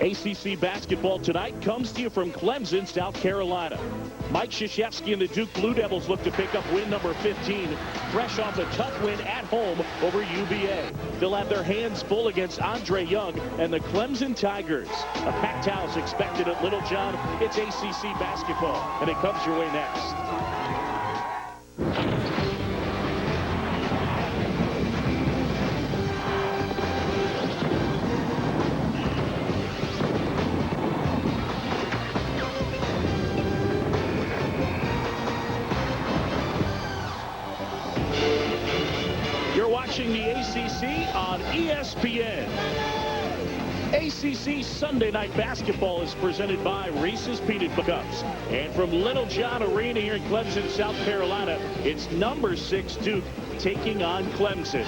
ACC basketball tonight comes to you from Clemson, South Carolina. Mike Krzyzewski and the Duke Blue Devils look to pick up win number 15, fresh off a tough win at home over UVA. They'll have their hands full against Andre Young and the Clemson Tigers. A packed house expected at Little John. It's ACC basketball, and it comes your way next. Watching the ACC on ESPN. ACC Sunday Night Basketball is presented by Reese's Peanut Cups. And from Little John Arena here in Clemson, South Carolina, it's number 6 Duke taking on Clemson.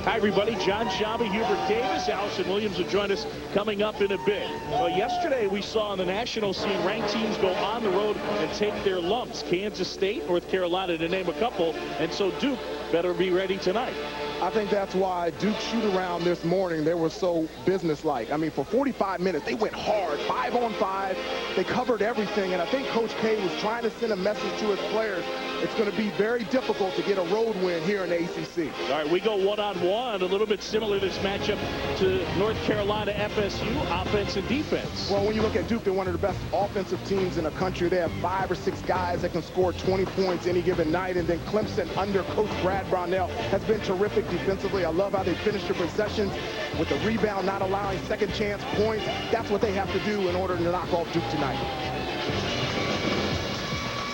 Hi, everybody. John Shabba, Hubert Davis, Allison Williams will join us coming up in a bit. Well, yesterday we saw on the national scene ranked teams go on the road and take their lumps. Kansas State, North Carolina, to name a couple. And so Duke better be ready tonight. I think that's why Duke's shoot-around this morning, they were so businesslike. I mean, for 45 minutes, they went hard, 5-on-5. They covered everything, and I think Coach K was trying to send a message to his players. It's going to be very difficult to get a road win here in the ACC. All right, we go one-on-one, a little bit similar this matchup to North Carolina FSU, offense and defense. Well, when you look at Duke, they're one of the best offensive teams in the country. They have 5 or 6 guys that can score 20 points any given night, and then Clemson under Coach Brad Brownell has been terrific defensively. I love how they finish their possessions with the rebound, not allowing second chance points. That's what they have to do in order to knock off Duke tonight.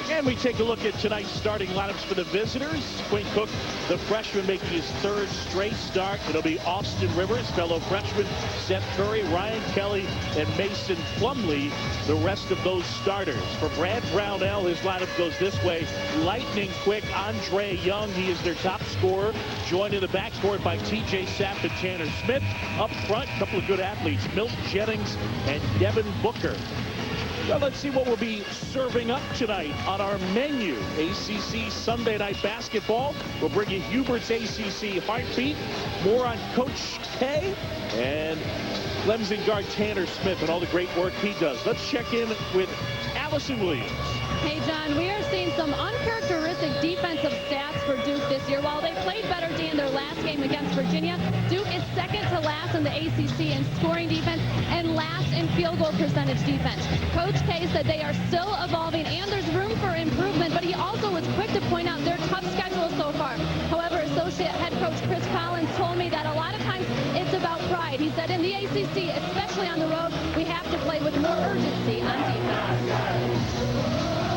And we take a look at tonight's starting lineups for the visitors. Quinn Cook, the freshman, making his 3rd straight start. It'll be Austin Rivers, fellow freshman Seth Curry, Ryan Kelly, and Mason Plumlee, the rest of those starters. For Brad Brownell, his lineup goes this way. Lightning quick, Andre Young, he is their top scorer, joined in the backcourt by TJ Sapp and Tanner Smith. Up front, a couple of good athletes, Milt Jennings and Devin Booker. Well, let's see what we'll be serving up tonight on our menu. ACC Sunday Night Basketball. We'll bring you Hubert's ACC Heartbeat. More on Coach K and Clemson guard Tanner Smith and all the great work he does. Let's check in with Allison Williams. Hey, John, we are seeing some uncharacteristic defensive stats for Duke this year. While they played better in their last game against Virginia, Duke is second to last in the ACC in scoring defense and last in field goal percentage defense. Coach K said they are still evolving and there's room for improvement, but he also was quick to point out their tough schedule so far. However, associate head coach Chris Collins told me that a lot of times it's about pride. He said in the ACC, especially on the road, we have to play with more urgency on defense.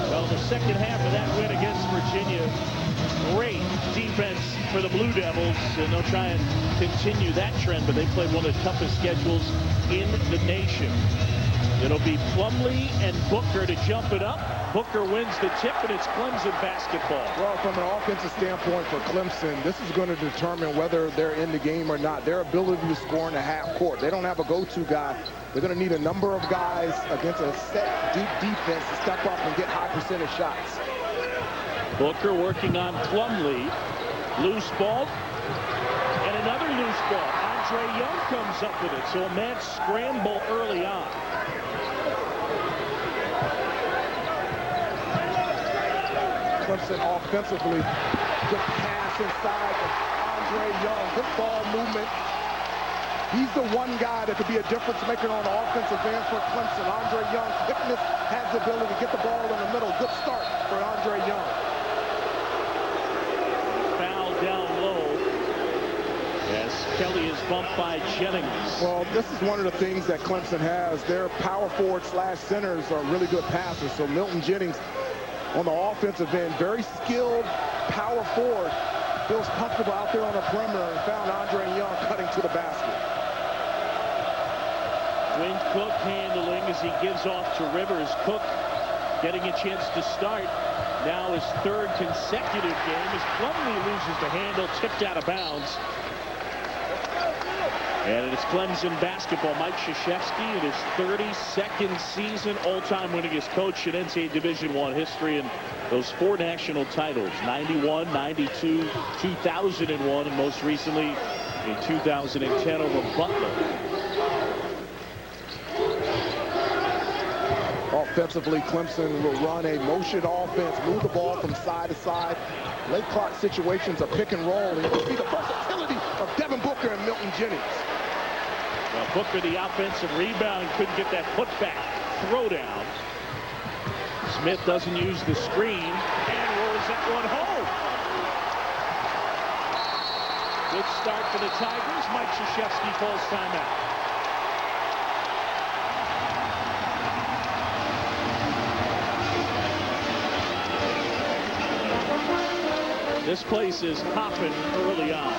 Well, the second half of that win against Virginia, great defense for the Blue Devils, and they'll try and continue that trend, but they played one of the toughest schedules in the nation. It'll be Plumlee and Booker to jump it up. Booker wins the tip, and it's Clemson basketball. Well, from an offensive standpoint for Clemson, this is going to determine whether they're in the game or not. Their ability to score in the half court. They don't have a go-to guy. They're going to need a number of guys against a set deep defense to step up and get high percentage shots. Booker working on Plumlee. Loose ball. And another loose ball. Andre Young comes up with it. So a mad scramble early on. Clemson offensively, good pass inside of Andre Young, good ball movement. He's the one guy that could be a difference maker on the offensive end for Clemson. Andre Young, quickness, has the ability to get the ball in the middle. Good start for Andre Young. Foul down low as Kelly is bumped by Jennings. Well, this is one of the things that Clemson has. Their power forward slash centers are really good passers. So Milton Jennings on the offensive end, very skilled power forward, feels comfortable out there on the perimeter and found Andre Young cutting to the basket. Quinn Cook handling as he gives off to Rivers. Cook getting a chance to start. Now his 3rd consecutive game as Plumlee loses the handle, tipped out of bounds. And it's Clemson basketball. Mike Krzyzewski in his 32nd season, all-time winningest coach in NCAA Division I history, and those 4 national titles, 91, 92, 2001, and most recently in 2010 over Butler. Offensively, Clemson will run a motion offense, move the ball from side to side. Late clock situations, a pick and roll, and you can see the versatility of Devin Booker and Milton Jennings. Well, Booker, the offensive rebound, couldn't get that putback throwdown. Smith doesn't use the screen and rolls that one home. Good start for the Tigers. Mike Krzyzewski calls timeout. This place is hopping early on.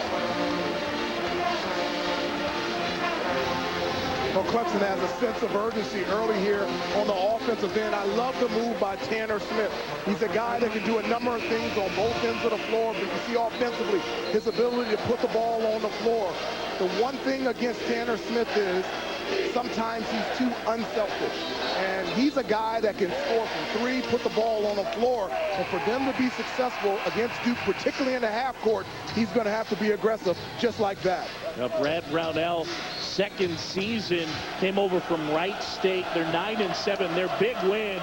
Well, Clemson has a sense of urgency early here on the offensive end. I love the move by Tanner Smith. He's a guy that can do a number of things on both ends of the floor, but you see offensively his ability to put the ball on the floor. The one thing against Tanner Smith is sometimes he's too unselfish. And he's a guy that can score from three, put the ball on the floor. And for them to be successful against Duke, particularly in the half court, he's going to have to be aggressive just like that. Brad Brownell, second season, came over from Wright State. They're 9-7. Their big win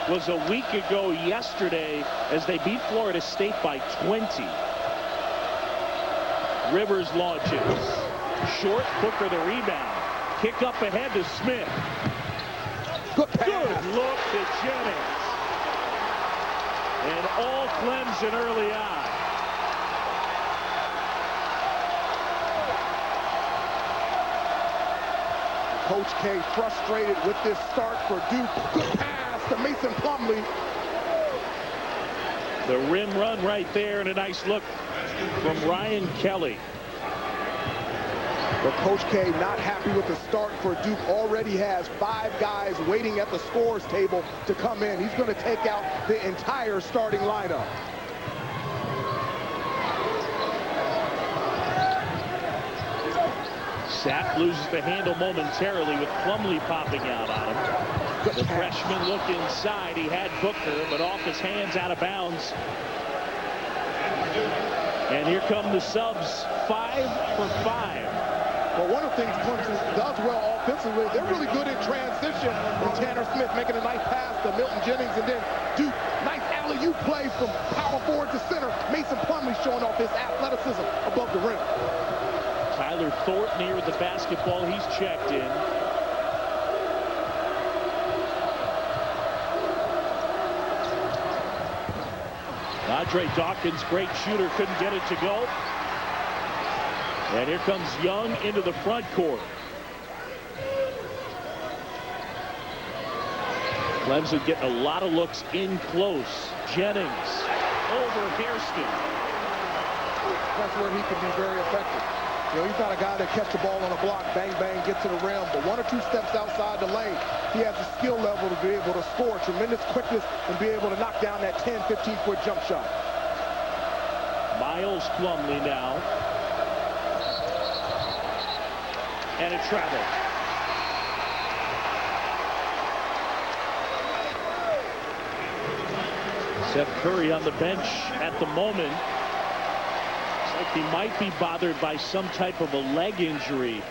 was a week ago yesterday as they beat Florida State by 20. Rivers launches. Short, Booker the rebound. Kick up ahead to Smith. Good look to Jennings. And all Clemson early on. Coach K frustrated with this start for Duke. Good pass to Mason Plumlee. The rim run right there, and a nice look from Ryan Kelly. But Coach K not happy with the start for Duke. Already has 5 guys waiting at the scores table to come in. He's going to take out the entire starting lineup. Sapp loses the handle momentarily with Plumlee popping out on him. The freshman looked inside. He had Booker, but off his hands, out of bounds. And here come the subs, 5 for 5. Well, one of the things Clemson does well offensively, they're really good in transition. And Tanner Smith making a nice pass to Milton Jennings, and then Duke, nice alley-oop play from power forward to center. Mason Plumlee showing off his athleticism above the rim. Tyler Thornton here with the basketball. He's checked in. Andre Dawkins, great shooter, couldn't get it to go. And here comes Young into the front court. Clemson getting a lot of looks in close. Jennings over Hairston. That's where he can be very effective. You know, he's not a guy that catch the ball on a block, bang, bang, get to the rim. But 1 or 2 steps outside the lane, he has the skill level to be able to score, tremendous quickness, and be able to knock down that 10, 15-foot jump shot. Miles Plumlee now. And it traveled. Seth Curry on the bench at the moment. Looks like he might be bothered by some type of a leg injury.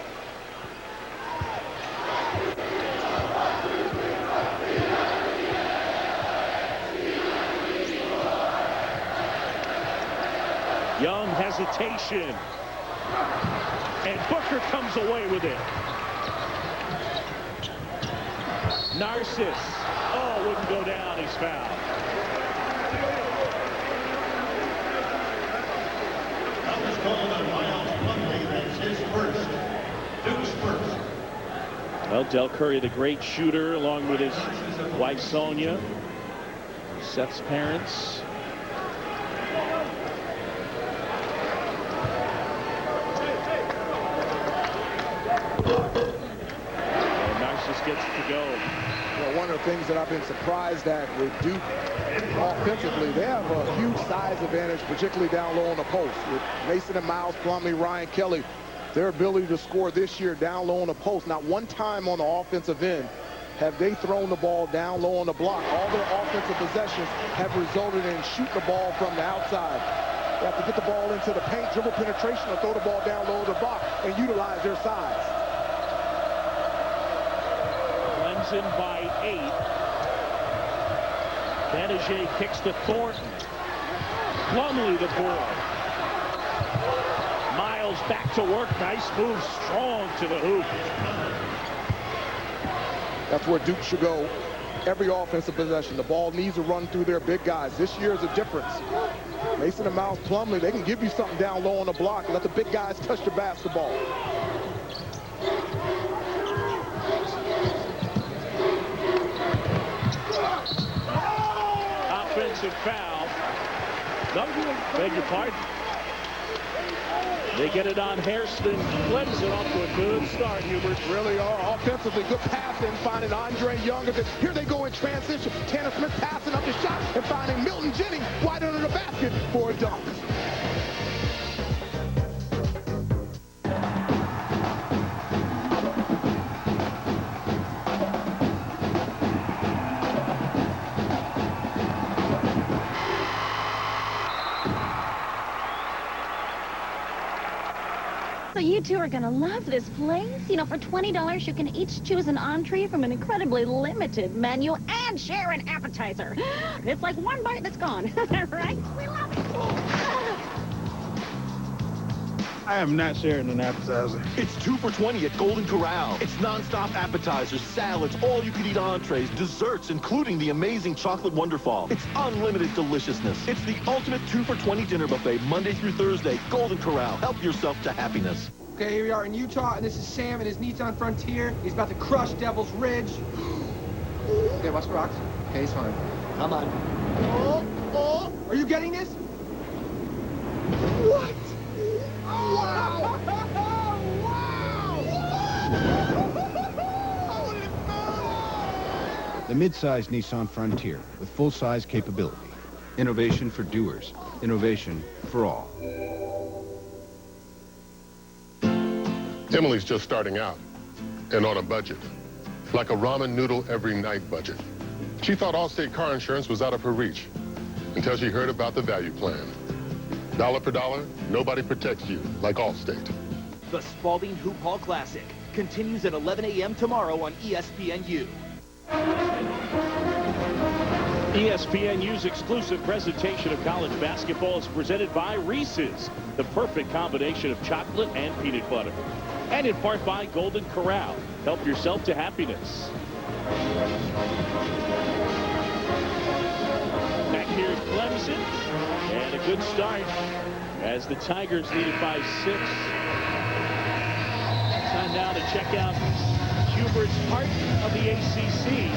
Young hesitation. And Booker comes away with it. Narcissus. Oh, wouldn't go down. He's fouled. That was called on Miles Plumlee. That's his first. Duke's first. Well, Del Curry, the great shooter, along with his wife Sonia, Seth's parents. Gets to go. Well, one of the things that I've been surprised at with Duke offensively, they have a huge size advantage, particularly down low on the post. With Mason and Miles Plumlee, Ryan Kelly, their ability to score this year down low on the post. Not one time on the offensive end have they thrown the ball down low on the block. All their offensive possessions have resulted in shooting the ball from the outside. They have to get the ball into the paint, dribble penetration, or throw the ball down low to the box and utilize their size. Clemson by 8. Banijay kicks to Thornton. Plumlee the ball. Miles back to work. Nice move, strong to the hoop. That's where Duke should go every offensive possession. The ball needs to run through their big guys. This year is a difference. Mason and Miles Plumlee, they can give you something down low on the block and let the big guys touch the basketball. Offensive foul. No, beg your pardon. They get it on Hairston. Clemson off to a good start, Hubert. Really are. Offensively, good passing, finding Andre Young. Here they go in transition. Tanner Smith passing up the shot and finding Milton Jennings wide under the basket for a dunk. So you two are gonna love this place. You know, for $20, you can each choose an entree from an incredibly limited menu and share an appetizer. It's like one bite that's gone, right? We love it. I am not sharing an appetizer. It's 2 for $20 at Golden Corral. It's non-stop appetizers, salads, all-you-can-eat entrees, desserts, including the amazing chocolate Wonderfall. It's unlimited deliciousness. It's the ultimate 2 for $20 dinner buffet, Monday through Thursday. Golden Corral. Help yourself to happiness. Okay, here we are in Utah, and this is Sam and his Nissan Frontier. He's about to crush Devil's Ridge. Okay, watch the rocks. Okay, he's fine. Come on. Oh. Are you getting this? What? Wow! Wow! The mid-size Nissan Frontier with full-size capability. Innovation for doers. Innovation for all. Emily's just starting out and on a budget, like a ramen noodle every night budget. She thought Allstate car insurance was out of her reach until she heard about the value plan. Dollar per dollar, nobody protects you like Allstate. The Spalding Hoop Hall Classic continues at 11 a.m. tomorrow on ESPNU. ESPNU's exclusive presentation of college basketball is presented by Reese's, the perfect combination of chocolate and peanut butter. And in part by Golden Corral. Help yourself to happiness. Back here at Clemson, and a good start as the Tigers lead it by 6. Time now to check out Hubert's heart of the ACC.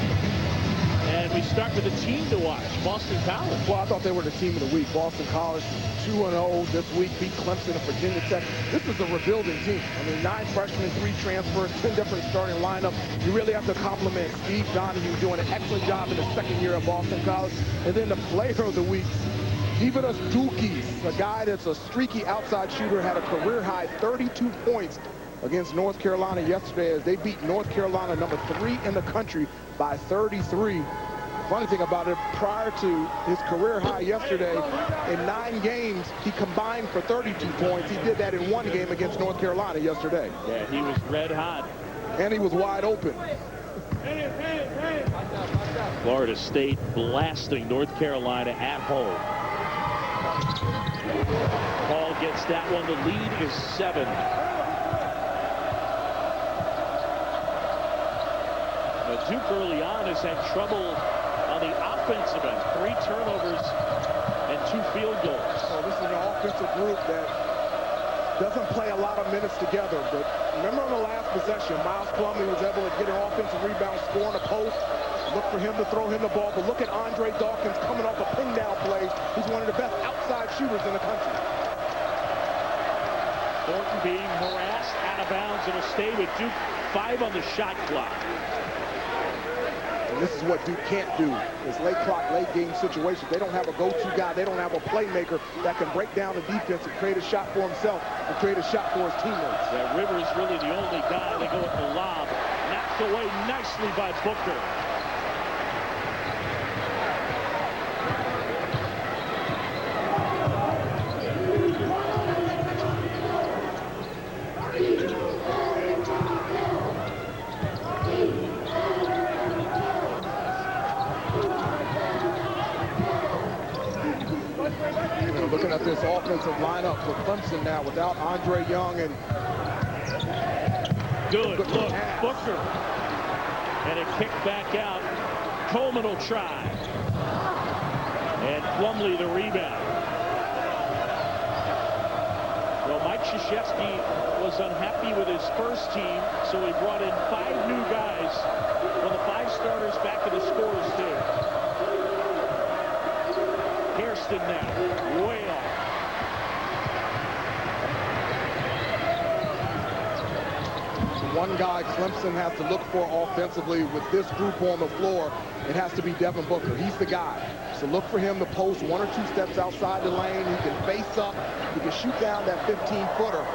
And we start with a team to watch, Boston College. Well, I thought they were the team of the week. Boston College, 2-0 this week, beat Clemson and Virginia Tech. This is a rebuilding team. I mean, 9 freshmen, 3 transfers, 10 different starting lineup. You really have to compliment Steve Donahue doing an excellent job in the second year at Boston College. And then the player of the week, Ivitas Dawkins, a guy that's a streaky outside shooter, had a career-high 32 points against North Carolina yesterday as they beat North Carolina, number 3 in the country, by 33. Funny thing about it, prior to his career high yesterday, in 9 games, he combined for 32 points. He did that in 1 game against North Carolina yesterday. Yeah, he was red hot. And he was wide open. Florida State blasting North Carolina at home. Paul gets that one. The lead is 7. Duke early on has had trouble on the offensive end. 3 turnovers and 2 field goals. So this is an offensive group that doesn't play a lot of minutes together. But remember on the last possession, Miles Plumlee was able to get an offensive rebound, score on a post. Look for him to throw him the ball. But look at Andre Dawkins coming off a pin down play. He's one of the best outside shooters in the country. Thornton being harassed out of bounds. It'll stay with Duke. 5 on the shot clock. And this is what Duke can't do. It's late clock, late game situations. They don't have a go-to guy. They don't have a playmaker that can break down the defense and create a shot for himself and create a shot for his teammates. Yeah, Rivers really the only guy. They go with the lob. Knocked away nicely by Booker. at this offensive lineup for Clemson now without Andre Young and good look, Booker. And a kick back out. Coleman will try. And Plumlee the rebound. Well, Mike Krzyzewski was unhappy with his first team, so he brought in 5 new guys. Well, the 5 starters back to the scores there. Hairston now, way off. One guy Clemson has to look for offensively with this group on the floor, it has to be Devin Booker. He's the guy. So look for him to post 1 or 2 steps outside the lane. He can face up. He can shoot down that 15-footer.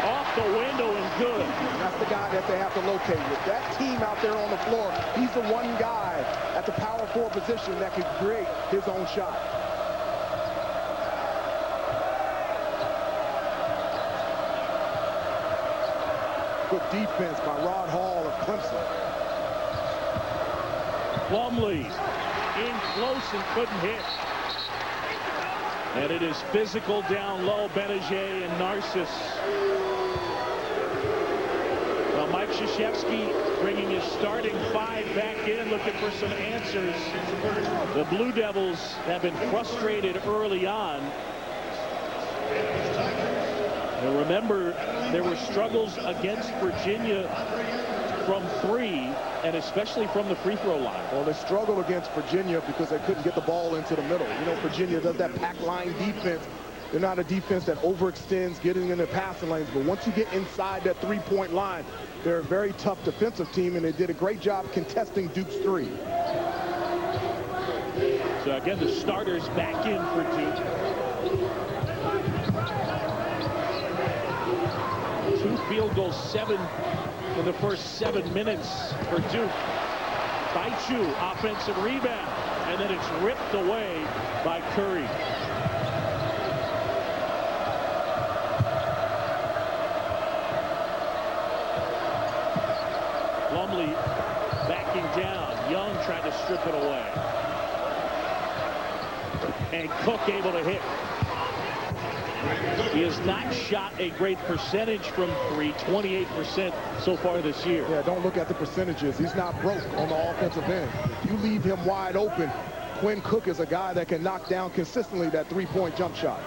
Off the window and good. And that's the guy that they have to locate. With that team out there on the floor, he's the one guy at the power forward position that can create his own shot. Good defense by Rod Hall of Clemson. Plumlee in close and couldn't hit. And it is physical down low. Benajay and Narcissus. Well, Mike Krzyzewski bringing his starting 5 back in, looking for some answers. The Blue Devils have been frustrated early on. And remember, there were struggles against Virginia from 3, and especially from the free throw line. Well, they struggled against Virginia because they couldn't get the ball into the middle. You know, Virginia does that pack line defense. They're not a defense that overextends getting in the passing lanes, but once you get inside that 3-point line, they're a very tough defensive team, and they did a great job contesting Duke's 3. So again, the starters back in for Duke. 2 field goals, 7 in the first 7 minutes for Duke. Baichu, offensive rebound, and then it's ripped away by Curry. Plumlee backing down. Young tried to strip it away. And Cook able to hit. He has not shot a great percentage from 3, 28% so far this year. Yeah, don't look at the percentages. He's not broke on the offensive end. If you leave him wide open, Quinn Cook is a guy that can knock down consistently that 3-point jump shot.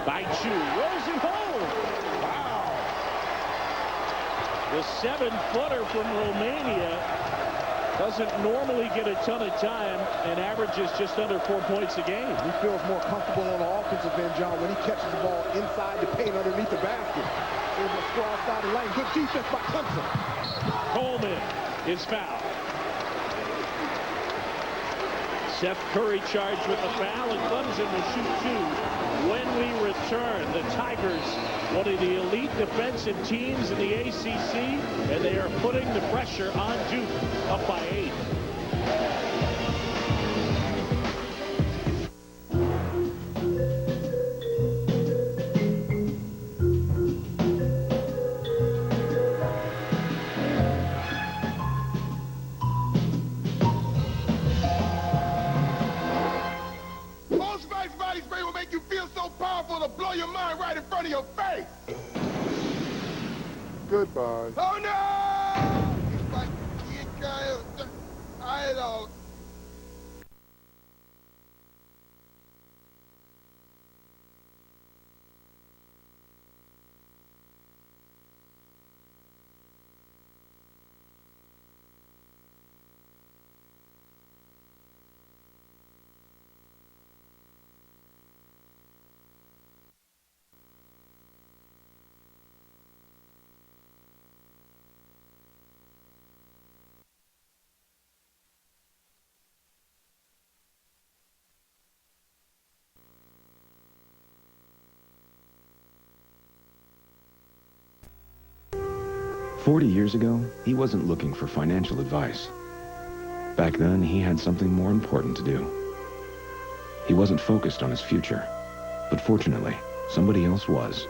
Baichu rolls it home. Wow. The 7-footer from Romania doesn't normally get a ton of time and averages just under 4 points a game. He feels more comfortable on the offensive end, John, when he catches the ball inside the paint underneath the basket. Able to score outside the lane. Good defense by Clemson. Coleman is fouled. Seth Curry charged with the foul, and Clemson will shoot 2. When we return, the Tigers, one of the elite defensive teams in the ACC, and they are putting the pressure on Duke, up by 8. face! Goodbye. Oh no! If I can't, I don't. "40 years ago, he wasn't looking for financial advice. Back then, he had something more important to do. He wasn't focused on his future, but fortunately, somebody else was.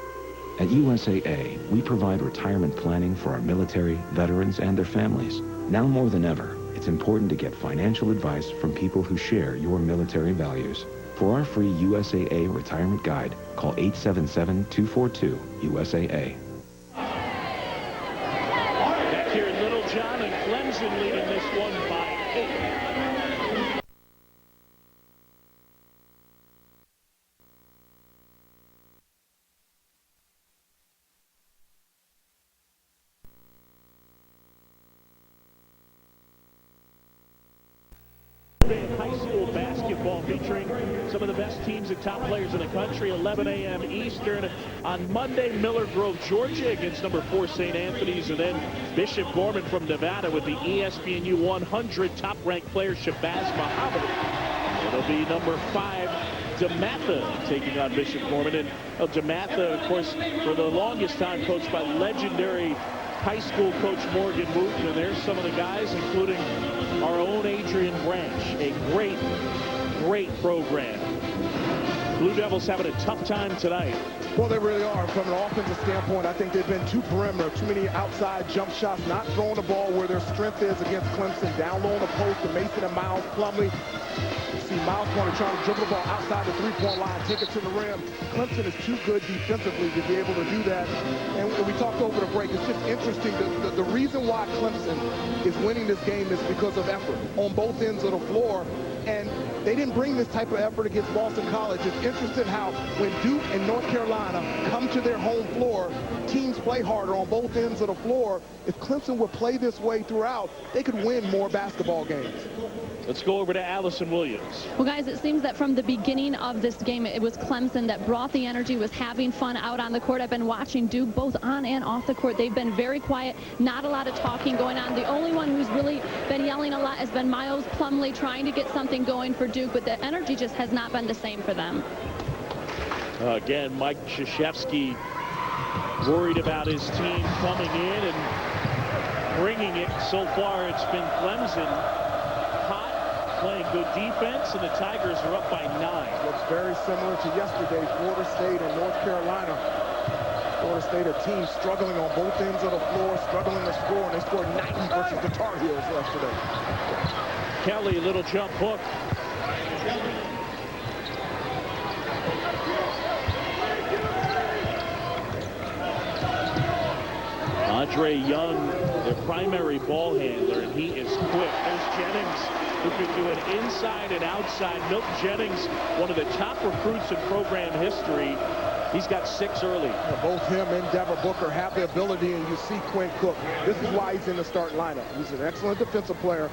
At USAA, we provide retirement planning for our military, veterans, and their families. Now more than ever, it's important to get financial advice from people who share your military values. For our free USAA retirement guide, call 877-242-USAA. Back here in Little John, and Clemson leading this one by 8. High school basketball featuring some of the best teams and top players in the country. 11 a.m. Eastern on Monday. Miller Grove, Georgia against number 4 St. Anthony's, and then Bishop Gorman from Nevada with the ESPNU 100 top-ranked player Shabazz Muhammad. It'll be number 5 DeMatha taking on Bishop Gorman. And DeMatha, of course, for the longest time coached by legendary high school coach Morgan Wooten, and there's some of the guys, including our own Adrian Branch. A great program. Blue Devils having a tough time tonight. Well, they really are. From an offensive standpoint, I think they've been too perimeter, too many outside jump shots, not throwing the ball where their strength is against Clemson. Down low on the post to Mason and Miles Plumlee. You see Miles trying to dribble the ball outside the three-point line, take it to the rim. Clemson is too good defensively to be able to do that. And we talked over the break. It's just interesting. The reason why Clemson is winning this game is because of effort on both ends of the floor. And they didn't bring this type of effort against Boston College. It's interesting how when Duke and North Carolina come to their home floor, teams play harder on both ends of the floor. If Clemson would play this way throughout, they could win more basketball games. Let's go over to Allison Williams. Well, guys, it seems that from the beginning of this game, it was Clemson that brought the energy, was having fun out on the court. I've been watching Duke both on and off the court. They've been very quiet, not a lot of talking going on. The only one who's really been yelling a lot has been Miles Plumlee, trying to get something going for Duke, but the energy just has not been the same for them. Again, Mike Krzyzewski worried about his team coming in and bringing it. So far, it's been Clemson playing good defense, and the Tigers are up by 9. Looks very similar to yesterday, Florida State and North Carolina. Florida State, a team struggling on both ends of the floor, struggling to score, and they scored 90 versus the Tar Heels yesterday. Kelly, little jump hook. Andre Young, their primary ball handler, and he is quick. There's Jennings, who can do it inside and outside. Milton Jennings, one of the top recruits in program history. He's got 6 early. Both him and Devin Booker have the ability, and you see Quinn Cook. This is why he's in the starting lineup. He's an excellent defensive player,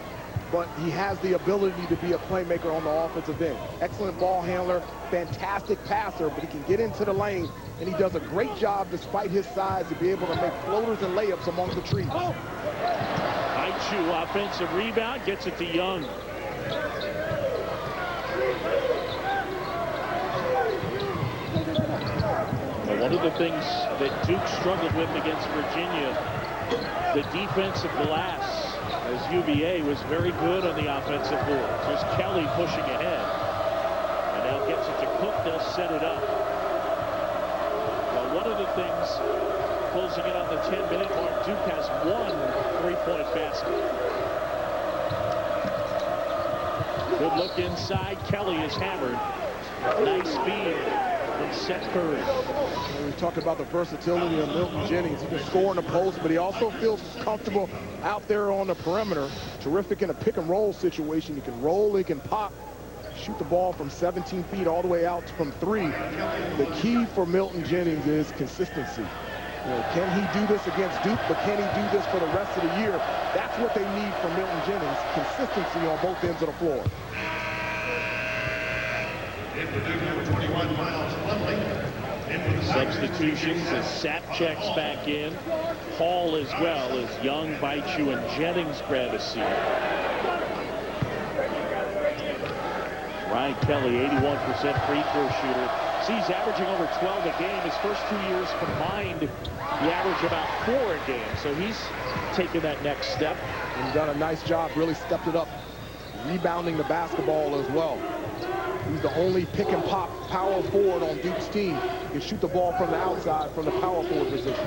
but he has the ability to be a playmaker on the offensive end. Excellent ball handler, fantastic passer, but he can get into the lane, and he does a great job, despite his size, to be able to make floaters and layups among the trees. Aichu, offensive rebound, gets it to Young. One of the things that Duke struggled with against Virginia, the defensive glass, as UVA was very good on the offensive boards. There's Kelly pushing ahead. And now gets it to Cook. They'll set it up. Well, one of the things, closing in on the 10-minute mark, Duke has 1 3-point basket. Good look inside. Kelly is hammered. Nice speed from Seth Curry. We talked about the versatility of Milton Jennings. He can score in the post, but he also feels comfortable out there on the perimeter. Terrific in a pick-and-roll situation. He can roll, he can pop, shoot the ball from 17 feet all the way out from 3. The key for Milton Jennings is consistency. Can he do this against Duke, but can he do this for the rest of the year? That's what they need from Milton Jennings, consistency on both ends of the floor. Substitutions as Sapp checks back in. Hall as well as Young, Baichu, and Jennings grab a seat. Ryan Kelly, 81% free throw shooter. See, he's averaging over 12 a game. His first 2 years combined, he averaged about 4 a game. So he's taken that next step. And done a nice job, really stepped it up, rebounding the basketball as well. He's the only pick and pop power forward on Duke's team. He can shoot the ball from the outside from the power forward position.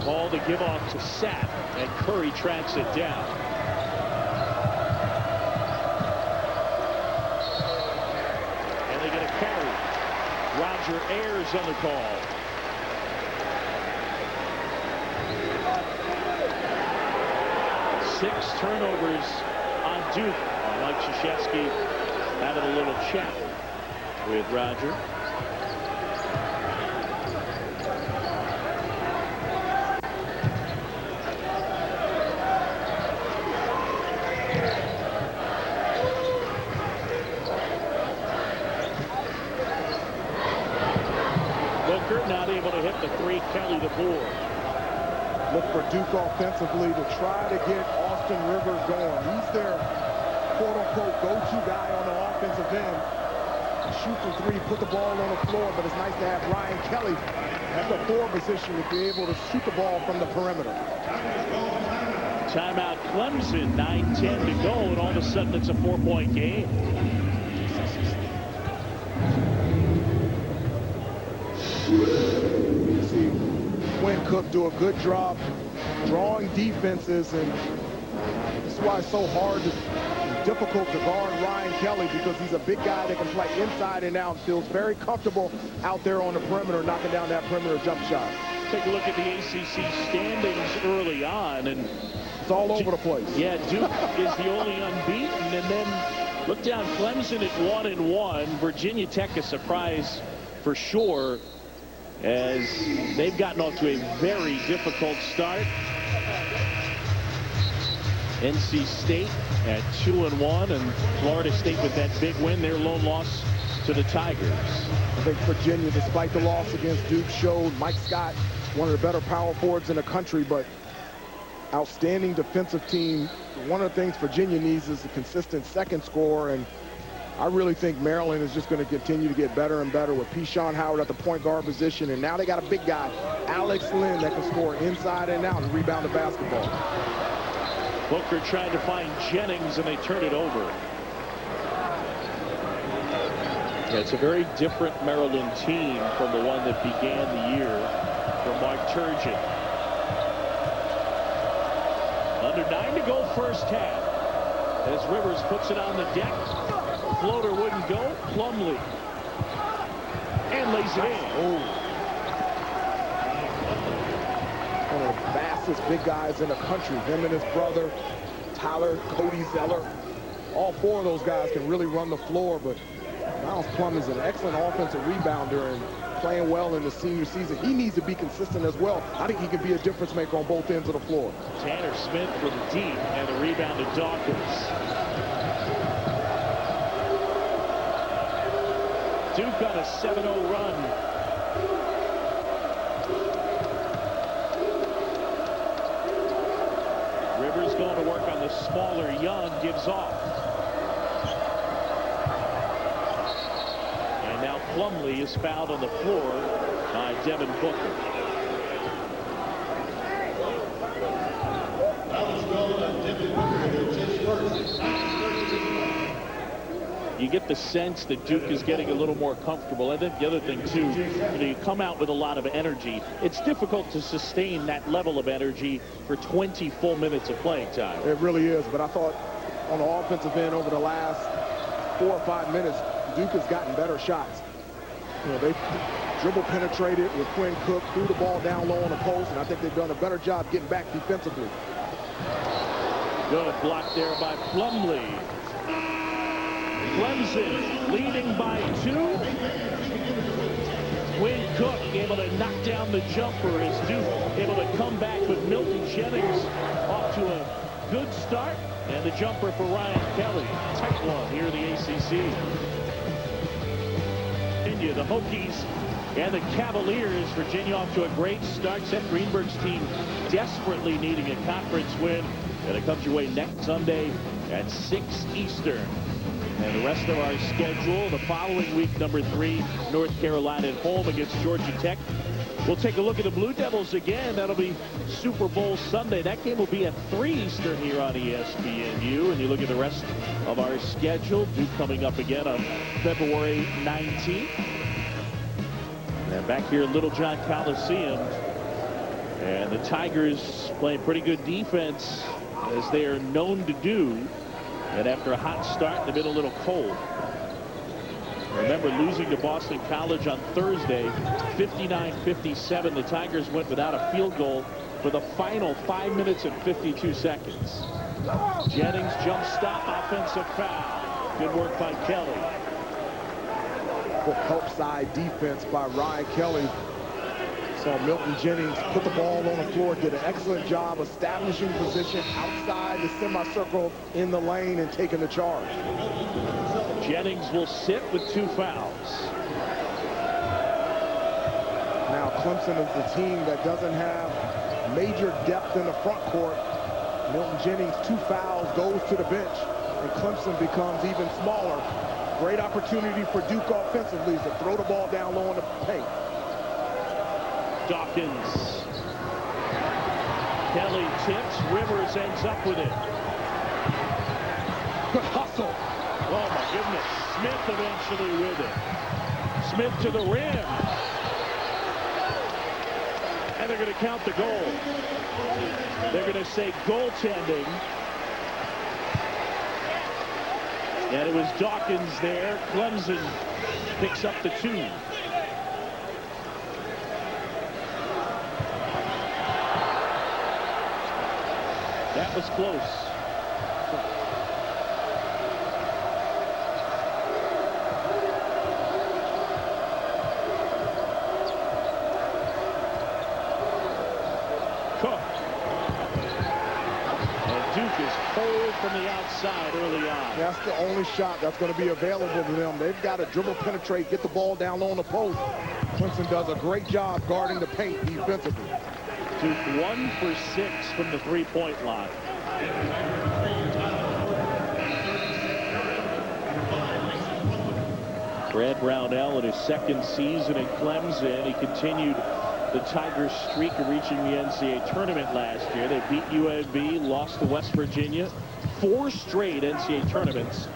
Ball to give off to Sapp, and Curry tracks it down. And they get a carry. Roger Ayers on the call. Six turnovers on Duke. Mike Krzyzewski having a little chat with Roger. Booker not able to hit the three. Kelly the board. Look for Duke offensively to try to get Austin Rivers going. He's their quote-unquote go-to guy on the offensive end. Shoot from three, put the ball on the floor, but it's nice to have Ryan Kelly at the 4 position to be able to shoot the ball from the perimeter. Timeout Clemson, 9:10 to go, and all of a sudden it's a 4-point game. You see Quinn Cook do a good job drawing defenses, and that's why it's so hard and difficult to guard Ryan Kelly, because he's a big guy that can play inside and out, feels very comfortable out there on the perimeter, knocking down that perimeter jump shot. Take a look at the ACC standings early on, and it's all over the place. Yeah, Duke is the only unbeaten, and then look down, Clemson at 1-1. Virginia Tech a surprise for sure, as they've gotten off to a very difficult start. NC State at 2-1, and Florida State with that big win, their lone loss to the Tigers. I think Virginia, despite the loss against Duke, showed Mike Scott, one of the better power forwards in the country, but outstanding defensive team. One of the things Virginia needs is a consistent second scorer, and I really think Maryland is just going to continue to get better and better with Pishon Howard at the point guard position, and now they got a big guy, Alex Lynn, that can score inside and out and rebound the basketball. Booker tried to find Jennings, and they turn it over. Yeah, it's a very different Maryland team from the one that began the year from Mark Turgeon. Under 9 to go first half, as Rivers puts it on the deck. Floater wouldn't go. Plumlee. And lays it in. Oh. One of the fastest big guys in the country. Him and his brother, Tyler, Cody Zeller. All 4 of those guys can really run the floor, but Miles Plum is an excellent offensive rebounder and playing well in the senior season. He needs to be consistent as well. I think he can be a difference maker on both ends of the floor. Tanner Smith from deep, and the rebound to Dawkins. Duke got a 7-0 run. Rivers going to work on the smaller Young, gives off. And now Plumlee is fouled on the floor by Devin Booker. You get the sense that Duke is getting a little more comfortable. I think the other thing, too, you come out with a lot of energy. It's difficult to sustain that level of energy for 20 full minutes of playing time. It really is, but I thought on the offensive end over the last 4 or 5 minutes, Duke has gotten better shots. You know, they dribble penetrated with Quinn Cook, threw the ball down low on the post, and I think they've done a better job getting back defensively. Good block there by Plumlee. Clemson leading by 2. Quinn Cook able to knock down the jumper as Duke able to come back with Milton Jennings off to a good start. And the jumper for Ryan Kelly. Tight one here in the ACC. Virginia, the Hokies, and the Cavaliers. Virginia off to a great start. Seth Greenberg's team desperately needing a conference win. And it comes your way next Sunday at 6 Eastern. And the rest of our schedule, the following week, number 3, North Carolina at home against Georgia Tech. We'll take a look at the Blue Devils again. That'll be Super Bowl Sunday. That game will be at 3 Eastern here on ESPNU. And you look at the rest of our schedule. Duke coming up again on February 19th. And back here at Little John Coliseum. And the Tigers playing pretty good defense, as they are known to do. And after a hot start, they've been a little cold. Remember losing to Boston College on Thursday, 59-57. The Tigers went without a field goal for the final 5 minutes and 52 seconds. Jennings jump stop, offensive foul. Good work by Kelly. Good help side defense by Ryan Kelly. Saw Milton Jennings put the ball on the floor, did an excellent job establishing position outside the semicircle in the lane and taking the charge. Jennings will sit with 2 fouls. Now Clemson is the team that doesn't have major depth in the front court. Milton Jennings, 2 fouls, goes to the bench, and Clemson becomes even smaller. Great opportunity for Duke offensively to throw the ball down low in the paint. Dawkins. Kelly tips. Rivers ends up with it. Good hustle. Oh, my goodness. Smith eventually with it. Smith to the rim. And they're going to count the goal. They're going to say goaltending. And it was Dawkins there. Clemson picks up the 2. That was close. Cook. And Duke is cold from the outside early on. That's the only shot that's going to be available to them. They've got to dribble, penetrate, get the ball down low on the post. Clemson does a great job guarding the paint defensively. Duke 1 for 6 from the 3-point line. Brad Brownell in his 2nd season at Clemson. He continued the Tigers' streak of reaching the NCAA tournament last year. They beat UAB, lost to West Virginia. 4 straight NCAA tournaments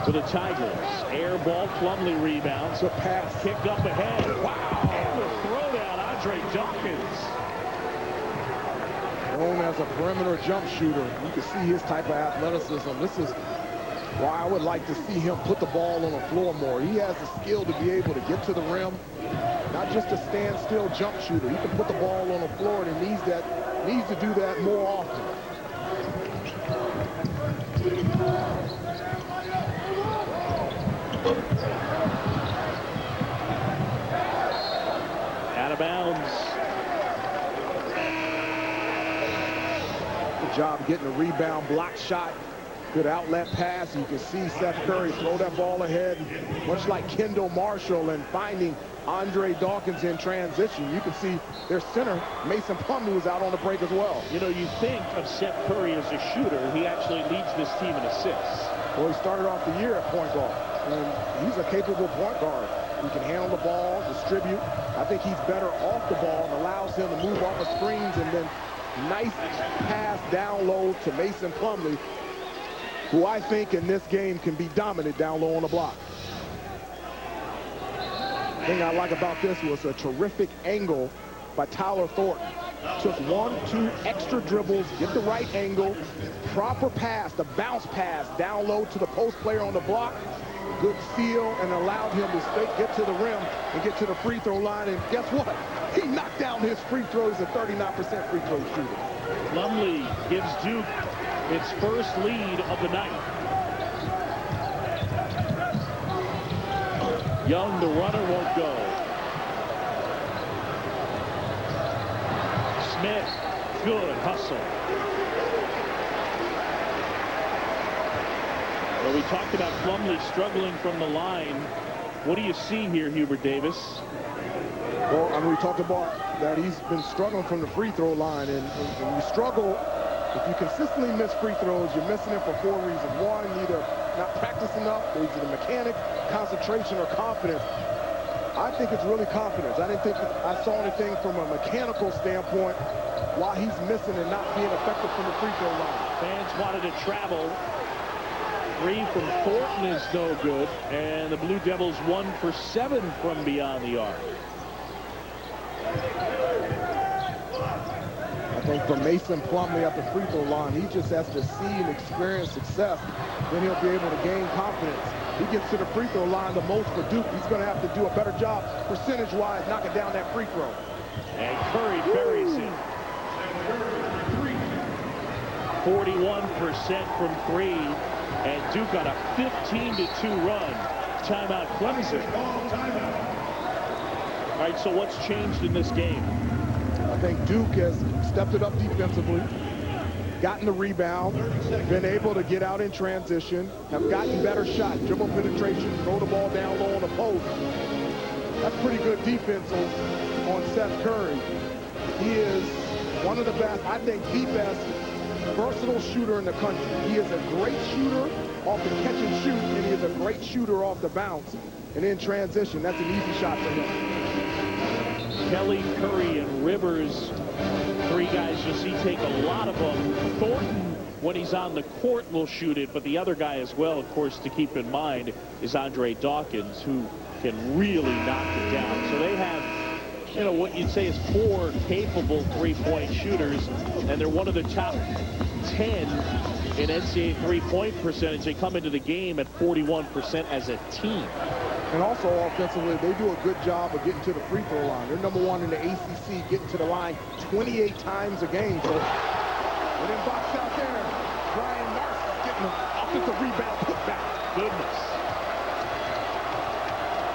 for the Tigers. Air ball, Plumlee rebounds. A pass. Kicked up ahead. Wow! And the throwdown, Andre Dawkins. Known as a perimeter jump shooter. You can see his type of athleticism. This is why I would like to see him put the ball on the floor more. He has the skill to be able to get to the rim, not just a standstill jump shooter. He can put the ball on the floor, and he needs to do that more often. Out of bounds. Good job getting a rebound, block shot, good outlet pass. You can see Seth Curry throw that ball ahead, much like Kendall Marshall, and finding Andre Dawkins in transition. You can see their center, Mason Plumlee, was out on the break as well. You know, you think of Seth Curry as a shooter. He actually leads this team in assists. Well, he started off the year at point guard, and he's a capable point guard. He can handle the ball, distribute. I think he's better off the ball and allows him to move off of screens, and then nice pass down low to Mason Plumlee, who I think in this game can be dominant down low on the block. The thing I like about this was a terrific angle by Tyler Thornton. Took 1, 2 extra dribbles, get the right angle, proper pass, the bounce pass down low to the post player on the block. Good feel, and allowed him to get to the rim and get to the free throw line. And guess what? He knocked down his free throws, a 39% free throw shooter. Plumlee gives Duke its first lead of the night. Young, the runner, won't go. Smith, good hustle. Well, we talked about Plumlee struggling from the line. What do you see here, Hubert Davis? Well, I mean, we talked about that he's been struggling from the free throw line, and when you struggle, if you consistently miss free throws, you're missing it for 4 reasons. One, either not practice enough, or either the mechanic, concentration, or confidence. I think it's really confidence. I didn't think I saw anything from a mechanical standpoint why he's missing and not being effective from the free throw line. Fans wanted to travel. 3 from Thornton is no good, and the Blue Devils 1 for 7 from beyond the arc. I think for Mason Plumlee at the free throw line, he just has to see and experience success. Then he'll be able to gain confidence. He gets to the free throw line the most for Duke. He's going to have to do a better job percentage-wise knocking down that free throw. And Curry buries it. 41% from 3. And Duke on a 15-2 run. Timeout Clemson. All right, so what's changed in this game? I think Duke has stepped it up defensively, gotten the rebound, been able to get out in transition, have gotten better shots, dribble penetration, throw the ball down low on the post. That's pretty good defense on Seth Curry. He is one of the best, I think the best versatile shooter in the country. He is a great shooter off the catch and shoot, and he is a great shooter off the bounce. And in transition, that's an easy shot for him. Kelly, Curry, and Rivers, 3 guys you see take a lot of them. Thornton, when he's on the court, will shoot it, but the other guy as well, of course, to keep in mind is Dawkins, who can really knock it down. So they have, you know, what you'd say is 4 capable three-point shooters, and they're one of the top 10 in NCAA three-point percentage. They come into the game at 41% as a team. And also offensively, they do a good job of getting to the free throw line. They're #1 in the ACC, getting to the line 28 times a game. So, and then box out there, Brian Marsh getting an offensive rebound put back. Goodness.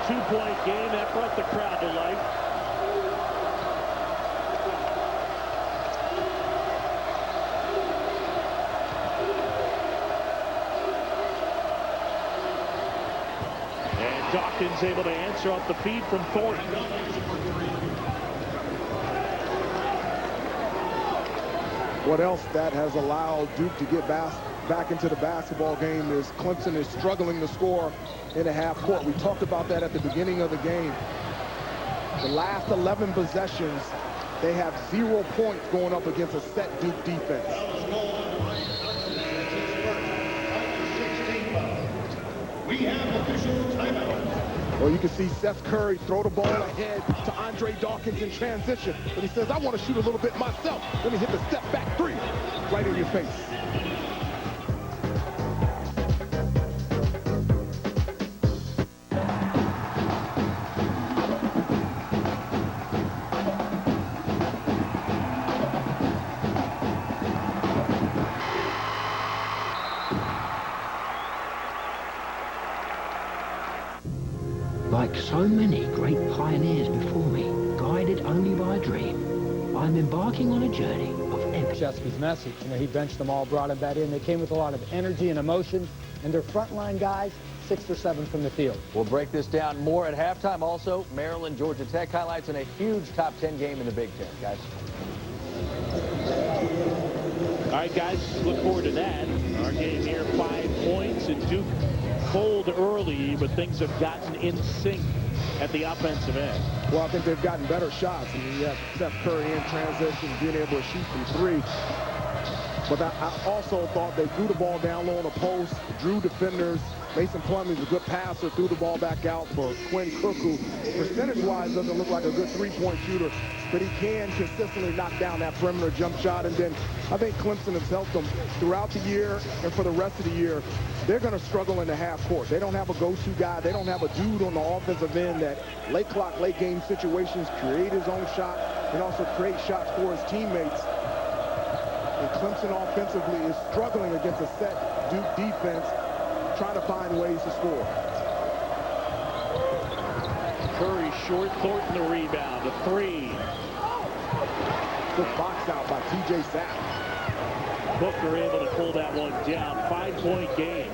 2-point game. That brought the crowd to life. Dawkins able to answer off the feed from Thornton. What else that has allowed Duke to get back into the basketball game is Clemson is struggling to score in the half court. We talked about that at the beginning of the game. The last 11 possessions, they have 0 points going up against a set Duke defense. We have official timeout. Well, you can see Seth Curry throw the ball ahead to Dawkins in transition. But he says, I want to shoot a little bit myself. Let me hit the step back 3 right in your face. Like so many great pioneers before me, guided only by a dream, I'm embarking on a journey of epic. Cheska's message, you know, he benched them all, brought them back in. They came with a lot of energy and emotion, and their frontline guys, 6 or 7 from the field. We'll break this down more at halftime. Also, Maryland, Georgia Tech highlights in a huge top 10 game in the Big Ten, guys. All right, guys, look forward to that. Our game here, 5 points, and Duke cold early, but things have gotten in sync at the offensive end. Well, I think they've gotten better shots. I mean, you have Seth Curry in transition, being able to shoot from 3. But I also thought they threw the ball down low on the post, drew defenders. Mason Plumlee is a good passer, threw the ball back out for Quinn Cook, who percentage-wise doesn't look like a good 3-point shooter, but he can consistently knock down that perimeter jump shot. And then I think Clemson has helped them throughout the year and for the rest of the year. They're going to struggle in the half court. They don't have a go-to guy. They don't have a dude on the offensive end that late clock, late game situations create his own shot and also create shots for his teammates. And Clemson offensively is struggling against a set Duke defense, trying to find ways to score. Curry short, Thornton the rebound, a 3. Good box out by T.J. Sapp. Booker able to pull that one down. 5-point game.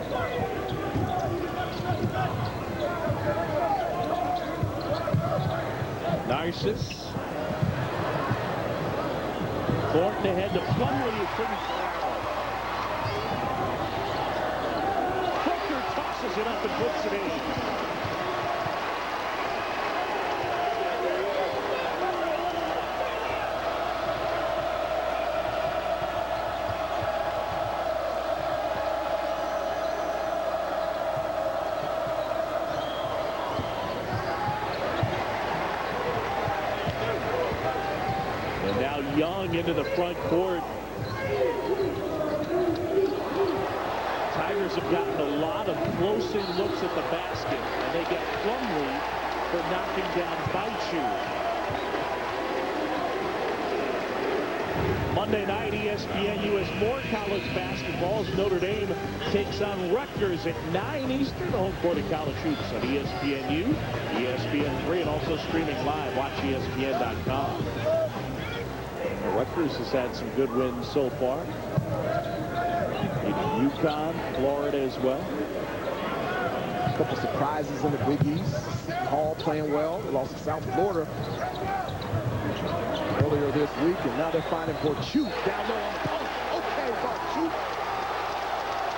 Narcissus. Thornton ahead to Plumlee, who couldn't foul. Booker tosses it up and puts it in. into the front court. Tigers have gotten a lot of close-in looks at the basket, and they get Plumlee for knocking down Baichu. Monday night, ESPNU has more college basketball as Notre Dame takes on Rutgers at 9 Eastern. The home court of college hoops on ESPNU, ESPN3, and also streaming live. Watch ESPN.com. Rutgers has had some good wins so far. Beating UConn, Florida as well. A couple surprises in the Big East. Hall playing well. They lost to South Florida earlier this week, and now they're finding Borchuk down low on the post. Okay, Borchuk.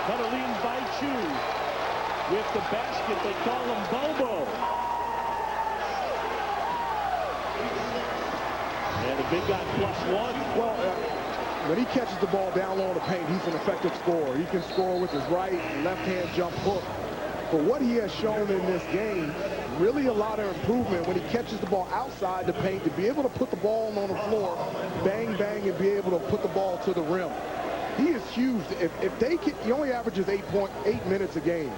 Catalin Baichu with the basket. They call him Bobo. And the big guy +1. Well, when he catches the ball down low in the paint, he's an effective scorer. He can score with his right and left-hand jump hook. But what he has shown in this game, really a lot of improvement when he catches the ball outside the paint to be able to put the ball on the floor, bang, bang, and be able to put the ball to the rim. He is huge. If they can, he only averages 8 minutes a game.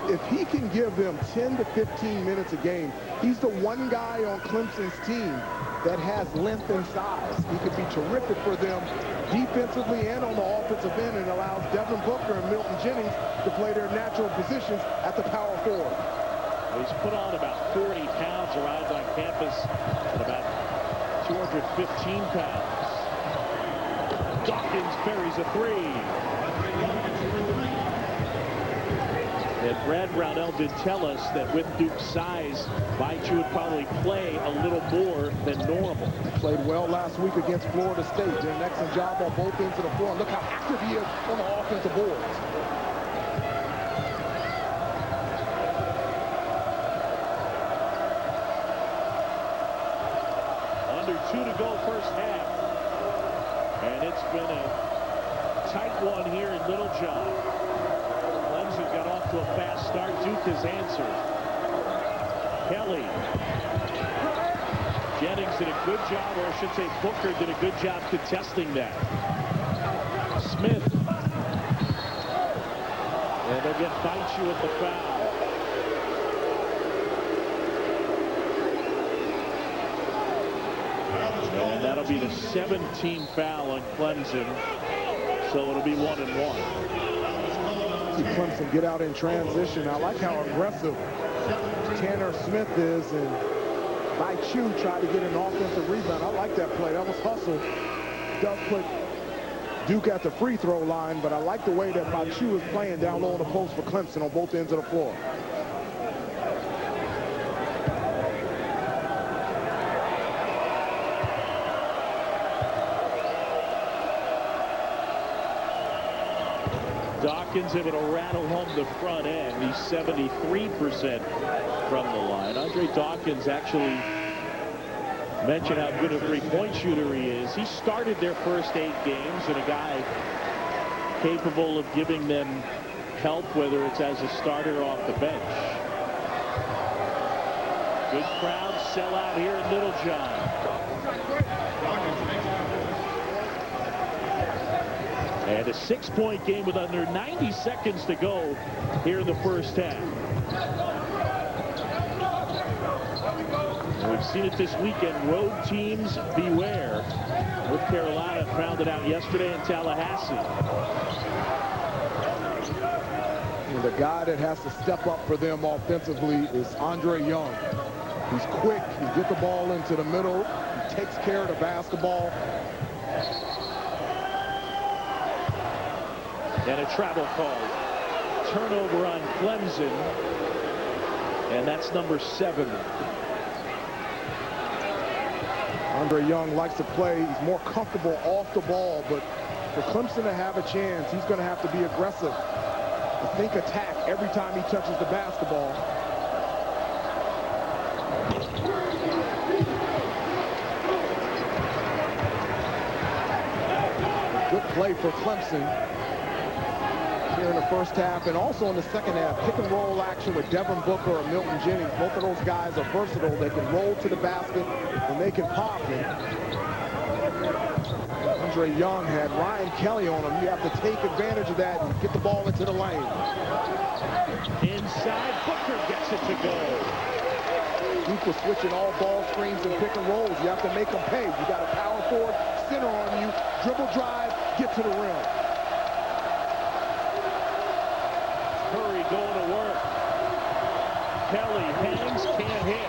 If he can give them 10 to 15 minutes a game, he's the one guy on Clemson's team that has length and size. He could be terrific for them defensively and on the offensive end, and allows Devin Booker and Milton Jennings to play their natural positions at the power forward. He's put on about 40 pounds, arrived on campus at about 215 pounds. Dawkins buries a three. And Brad Brownell did tell us that with Duke's size, Baichu would probably play a little more than normal. Played well last week against Florida State. Did an excellent job on both ends of the floor. Look how active he is on the offensive boards. Under 2 to go first half. And it's been a tight one here in Littlejohn. Clemson got off to a fast start. Duke has answered. Kelly. Jennings did a good job, or I should say Booker did a good job contesting that. Smith. And they'll get Baichu at the foul. And that'll be the 17th foul on Clemson. So it'll be 1-1. See Clemson get out in transition. I like how aggressive Tanner Smith is, and Baichu tried to get an offensive rebound. I like that play. That was hustle. Does put Duke at the free throw line, but I like the way that Baichu is playing down low on the post for Clemson on both ends of the floor. Dawkins able to rattle home the front end. He's 73% from the line. Andre Dawkins actually mentioned how good a three-point shooter he is. He started their first 8 games, and a guy capable of giving them help, whether it's as a starter or off the bench. Good crowd sellout here in Littlejohn. And a 6-point game with under 90 seconds to go here in the first half. We've seen it this weekend. Road teams beware. North Carolina found it out yesterday in Tallahassee. And the guy that has to step up for them offensively is Andre Young. He's quick. He gets the ball into the middle. He takes care of the basketball. And a travel call. Turnover on Clemson. And that's number 7. Andre Young likes to play. He's more comfortable off the ball, but for Clemson to have a chance, he's going to have to be aggressive. To think attack every time he touches the basketball. Good play for Clemson here in the first half, and also in the second half. Pick and roll action with Devin Booker or Milton Jennings. Both of those guys are versatile. They can roll to the basket and they can pop it. Andre Young had Ryan Kelly on him. You have to take advantage of that and get the ball into the lane. Inside, Booker gets it to go. Duke was switching all ball screens and pick and rolls. You have to make them pay. You got a power forward center on you. Dribble drive, get to the rim. Curry going to work. Kelly hangs, can't hit.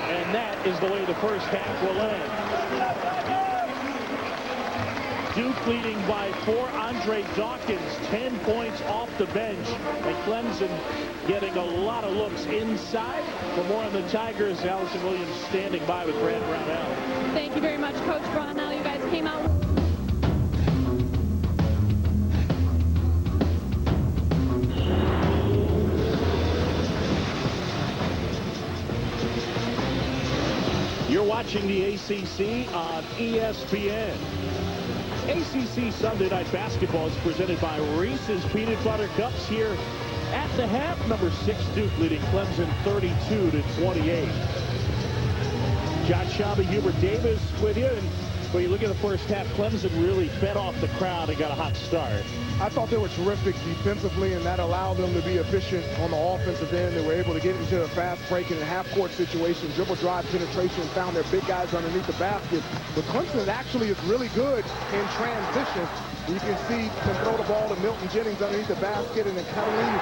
And that is the way the first half will end. Duke leading by 4. Andre Dawkins, 10 points off the bench. And Clemson getting a lot of looks inside. For more on the Tigers, Allison Williams standing by with Brad Brownell. Thank you very much, Coach Brownell. You guys came out. You're watching the ACC on ESPN. ACC Sunday Night Basketball is presented by Reese's Peanut Butter Cups here at the half. Number 6 Duke leading Clemson 32-28. John Schaub, Hubert Davis with you. And when you look at the first half, Clemson really fed off the crowd and got a hot start. I thought they were terrific defensively, and that allowed them to be efficient on the offensive end. They were able to get into a fast break in a half-court situation, dribble drive penetration, found their big guys underneath the basket. But Clemson actually is really good in transition. You can see them throw the ball to Milton Jennings underneath the basket, and then Plumlee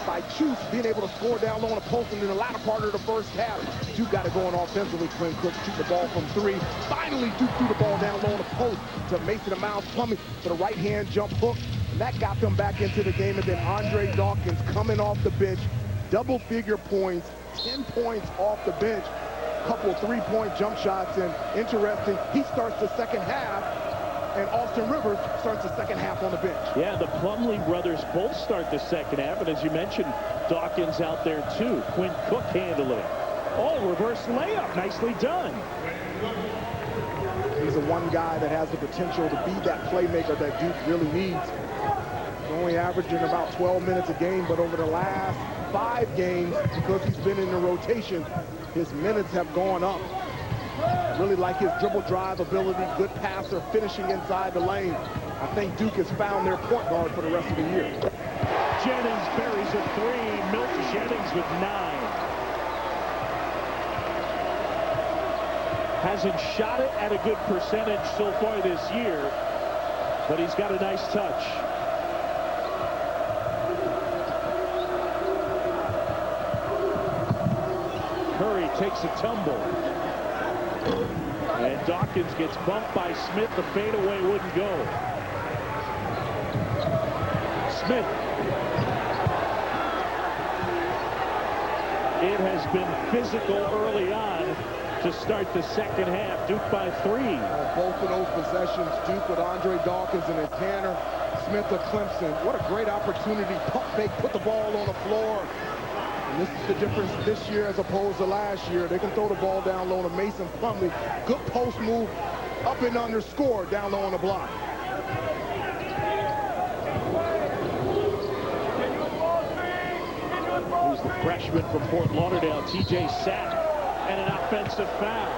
by Chuse being able to score down low on a post. And in the latter part of the first half, Duke got it going offensively. Quinn Cook shoot the ball from 3. Finally, Duke threw the ball down low on a post to Mason Miles Plumlee for the right-hand jump hook. And that got them back into the game. And then Andre Dawkins coming off the bench, double-figure points, 10 points off the bench, couple 3-point jump shots. And interesting, he starts the second half, and Austin Rivers starts the second half on the bench. Yeah, the Plumlee brothers both start the second half, and as you mentioned, Dawkins out there too. Quinn Cook handling. Oh, reverse layup, nicely done. He's the one guy that has the potential to be that playmaker that Duke really needs. He's only averaging about 12 minutes a game, but over the last 5 games, because he's been in the rotation, his minutes have gone up. Really like his dribble drive ability, good passer, finishing inside the lane. I think Duke has found their point guard for the rest of the year. Jennings buries a 3. Milton Jennings with 9. Hasn't shot it at a good percentage so far this year, but he's got a nice touch. Curry takes a tumble. And Dawkins gets bumped by Smith. The fadeaway wouldn't go. Smith. It has been physical early on to start the second half. Duke by 3. Both of those possessions, Duke with Andre Dawkins and then Tanner Smith of Clemson. What a great opportunity. Pump fake, put the ball on the floor. And this is the difference this year as opposed to last year. They can throw the ball down low to Mason Plumlee. Good post move, up and under, score down low on the block. Who's the freshman from Fort Lauderdale, TJ Sapp, and an offensive foul.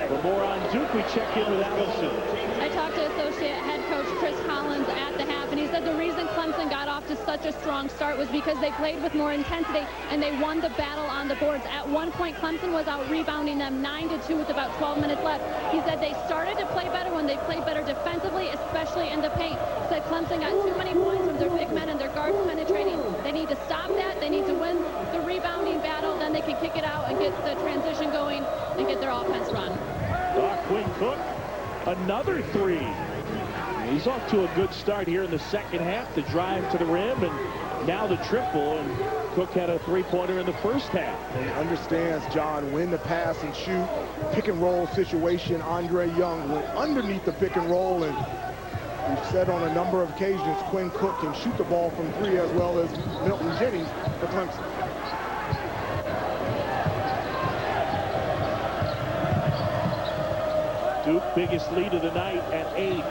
For more on Duke, we check in with Allison. I talked to associate head coach Chris Collins at the half, and he said the reason Clemson got off to such a strong start was because they played with more intensity and they won the battle on the boards. At one point, Clemson was out rebounding them 9-2 with about 12 minutes left. He said they started to play better when they played better defensively, especially in the paint. He said Clemson got too many points from their big men and their guards penetrating. They need to stop that. They need to win the rebounding battle. Then they can kick it out and get the transition going and get their offense run. Quinn Cook, another 3. He's off to a good start here in the second half. The drive to the rim and now the triple. And Cook had a 3-pointer in the first half. And understands, John, when to pass and shoot. Pick and roll situation. Andre Young went underneath the pick and roll. And we've said on a number of occasions, Quinn Cook can shoot the ball from 3 as well as Milton Jennings for Clemson. Duke, biggest lead of the night at 8.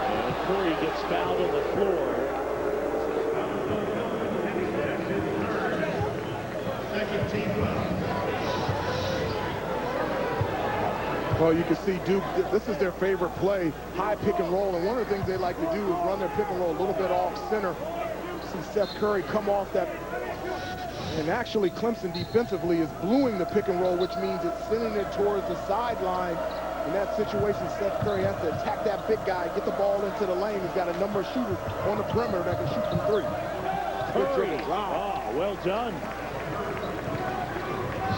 And Curry gets fouled on the floor. Second team foul. Well, you can see Duke, this is their favorite play, high pick and roll. And one of the things they like to do is run their pick and roll a little bit off center. See Seth Curry come off that. And actually, Clemson defensively is bluing the pick and roll, which means it's sending it towards the sideline. In that situation, Seth Curry has to attack that big guy, get the ball into the lane. He's got a number of shooters on the perimeter that can shoot from three. Curry. Wow. Oh, well done.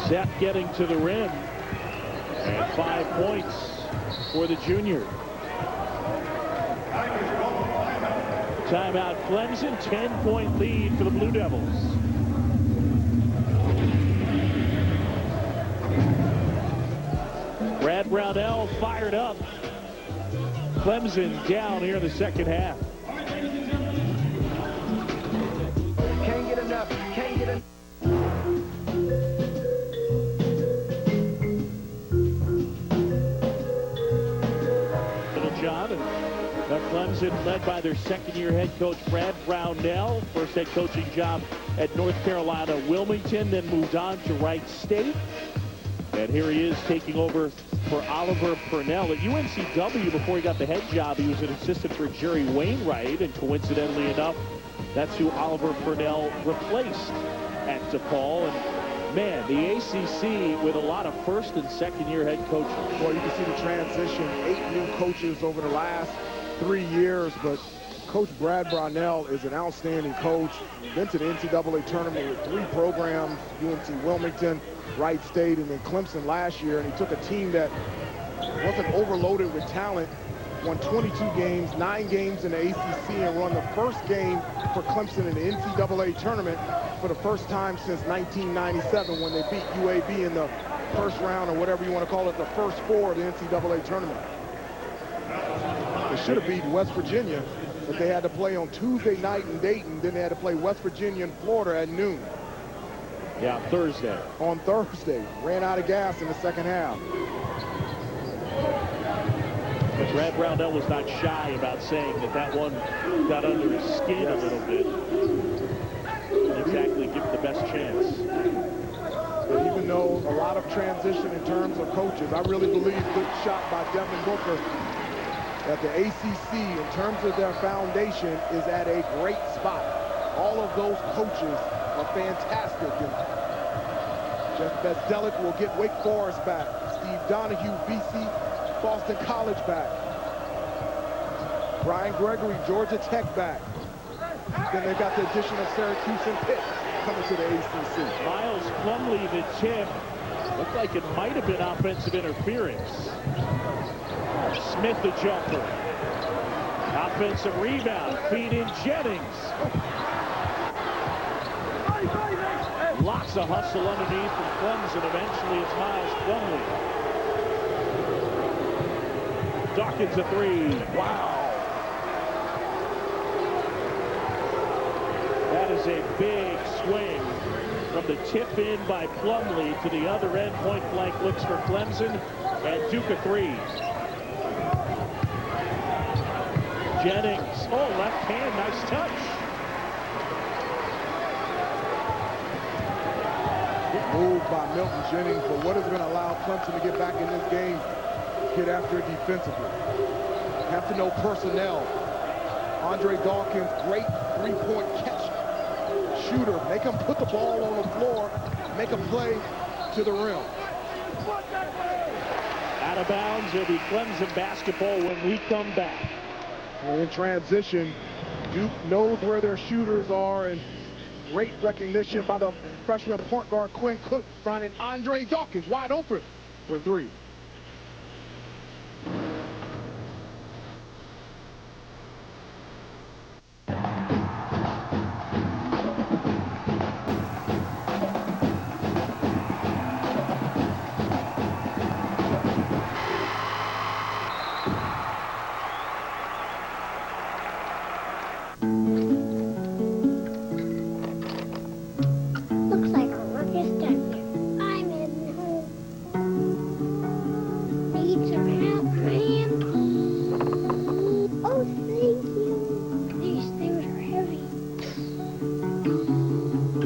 Seth getting to the rim. And 5 points for the junior. Timeout Clemson, 10-point lead for the Blue Devils. Brad Brownell fired up. Clemson down here in the second half. Can't get enough. Can't get enough. John and Clemson led by their second-year head coach Brad Brownell. First head coaching job at North Carolina Wilmington, then moved on to Wright State. And here he is taking over for Oliver Purnell. At UNCW, before he got the head job, he was an assistant for Jerry Wainwright, and coincidentally enough, that's who Oliver Purnell replaced at DePaul. And man, the ACC with a lot of first and second-year head coaches. Well, you can see the transition, 8 new coaches over the last 3 years, but Coach Brad Brownell is an outstanding coach. Been to the NCAA tournament with 3 programs, UNC Wilmington, Wright State, and then Clemson last year, and he took a team that wasn't overloaded with talent, won 22 games, 9 games in the ACC, and won the first game for Clemson in the NCAA tournament for the first time since 1997 when they beat UAB in the first round, or whatever you want to call it, the first 4 of the NCAA tournament. They should have beaten West Virginia, but they had to play on Tuesday night in Dayton. Then they had to play West Virginia and Florida at noon. Yeah, Thursday. On Thursday. Ran out of gas in the second half. But Brad Brownell was not shy about saying that one got under his skin a little bit. Didn't exactly give him the best chance. But even though a lot of transition in terms of coaches, I really believe good shot by Devin Booker that the ACC, in terms of their foundation, is at a great spot. All of those coaches are fantastic. And Jeff Bezdelic will get Wake Forest back. Steve Donahue, BC Boston College back. Brian Gregory, Georgia Tech back. Then they got the addition of Syracuse and Pitt coming to the ACC. Miles Plumlee, the tip. Looked like it might have been offensive interference. Smith, the jumper. Offensive rebound. Feed in Jennings. Lots of hustle underneath from Clemson. Eventually it's Miles Plumlee. Dawkins a 3. Wow. That is a big swing from the tip in by Plumlee to the other end. Point blank looks for Clemson. And Duke a 3. Jennings. Oh, left hand. Nice touch. Good move by Milton Jennings, but what is going to allow Clemson to get back in this game? Get after it defensively. Have to know personnel. Andre Dawkins, great three-point catch shooter. Make him put the ball on the floor, make a play to the rim. Out of bounds. It'll be Clemson basketball when we come back. And in transition, Duke knows where their shooters are, and great recognition by the freshman point guard Quinn Cook, finding Andre Dawkins wide open for 3.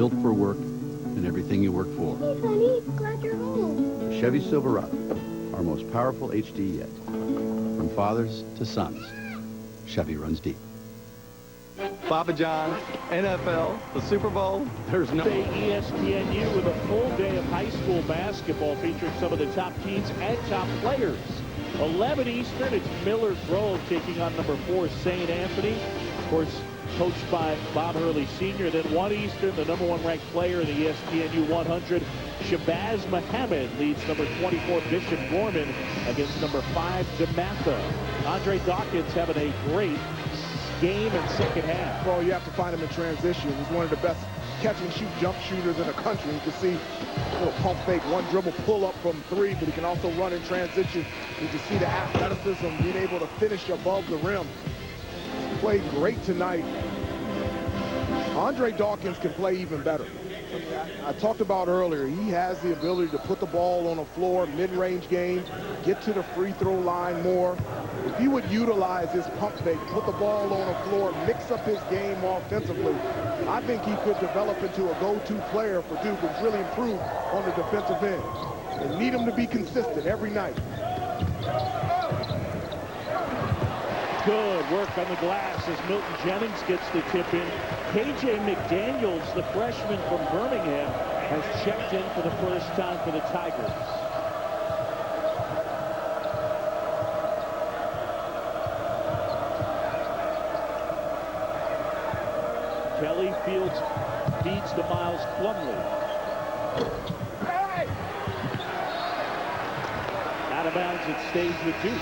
built for work and everything you work for. Hey, honey, glad you're home. Chevy Silverado, our most powerful HD yet. From fathers to sons, Chevy runs deep. Papa John's, NFL, the Super Bowl. There's no... ESPNU with a full day of high school basketball featuring some of the top teams and top players. 11 Eastern, it's Miller Grove taking on number 4 St. Anthony. Of course, coached by Bob Hurley Sr. Then 1 Eastern, the number 1 ranked player in the ESPNU 100, Shabazz Muhammad, leads number 24 Bishop Gorman against number 5 DeMatha. Andre Dawkins having a great game and second half. Well, you have to find him in transition. He's one of the best catch-and-shoot jump shooters in the country. You can see a little pump fake, one dribble pull up from 3, but he can also run in transition. You can see the athleticism, being able to finish above the rim. Played great tonight. Andre Dawkins can play even better. I talked about earlier, he has the ability to put the ball on the floor, mid-range game, get to the free throw line more. If he would utilize his pump fake, put the ball on the floor, mix up his game offensively, I think he could develop into a go-to player for Duke and really improve on the defensive end. They need him to be consistent every night. Good work on the glass as Milton Jennings gets the tip in. KJ McDaniels, the freshman from Birmingham, has checked in for the first time for the Tigers. Kelly Fields feeds to Miles Plumlee. Out of bounds, it stays with Duke.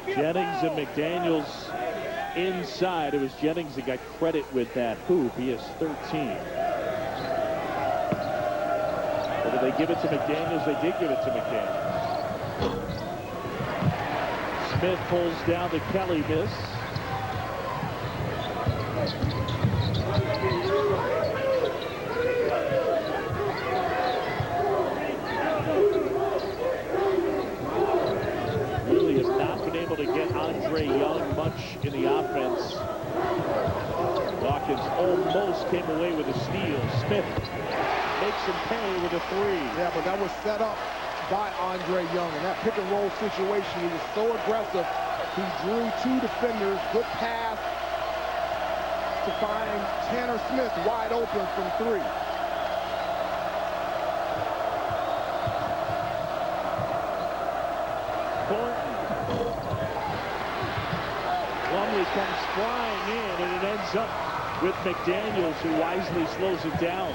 Jennings and McDaniels inside. It was Jennings that got credit with that hoop. He is 13. Or did they give it to McDaniels? They did give it to McDaniels. Smith pulls down the Kelly miss. Really has not been able to get Andre Young much in the offense. Dawkins almost came away with a steal. Smith makes him pay with a 3. Yeah, but that was set up by Andre Young. In that pick and roll situation, he was so aggressive. He drew 2 defenders. Good pass to find Tanner Smith wide open from 3. Plumlee comes flying in, and it ends up with McDaniels, who wisely slows it down.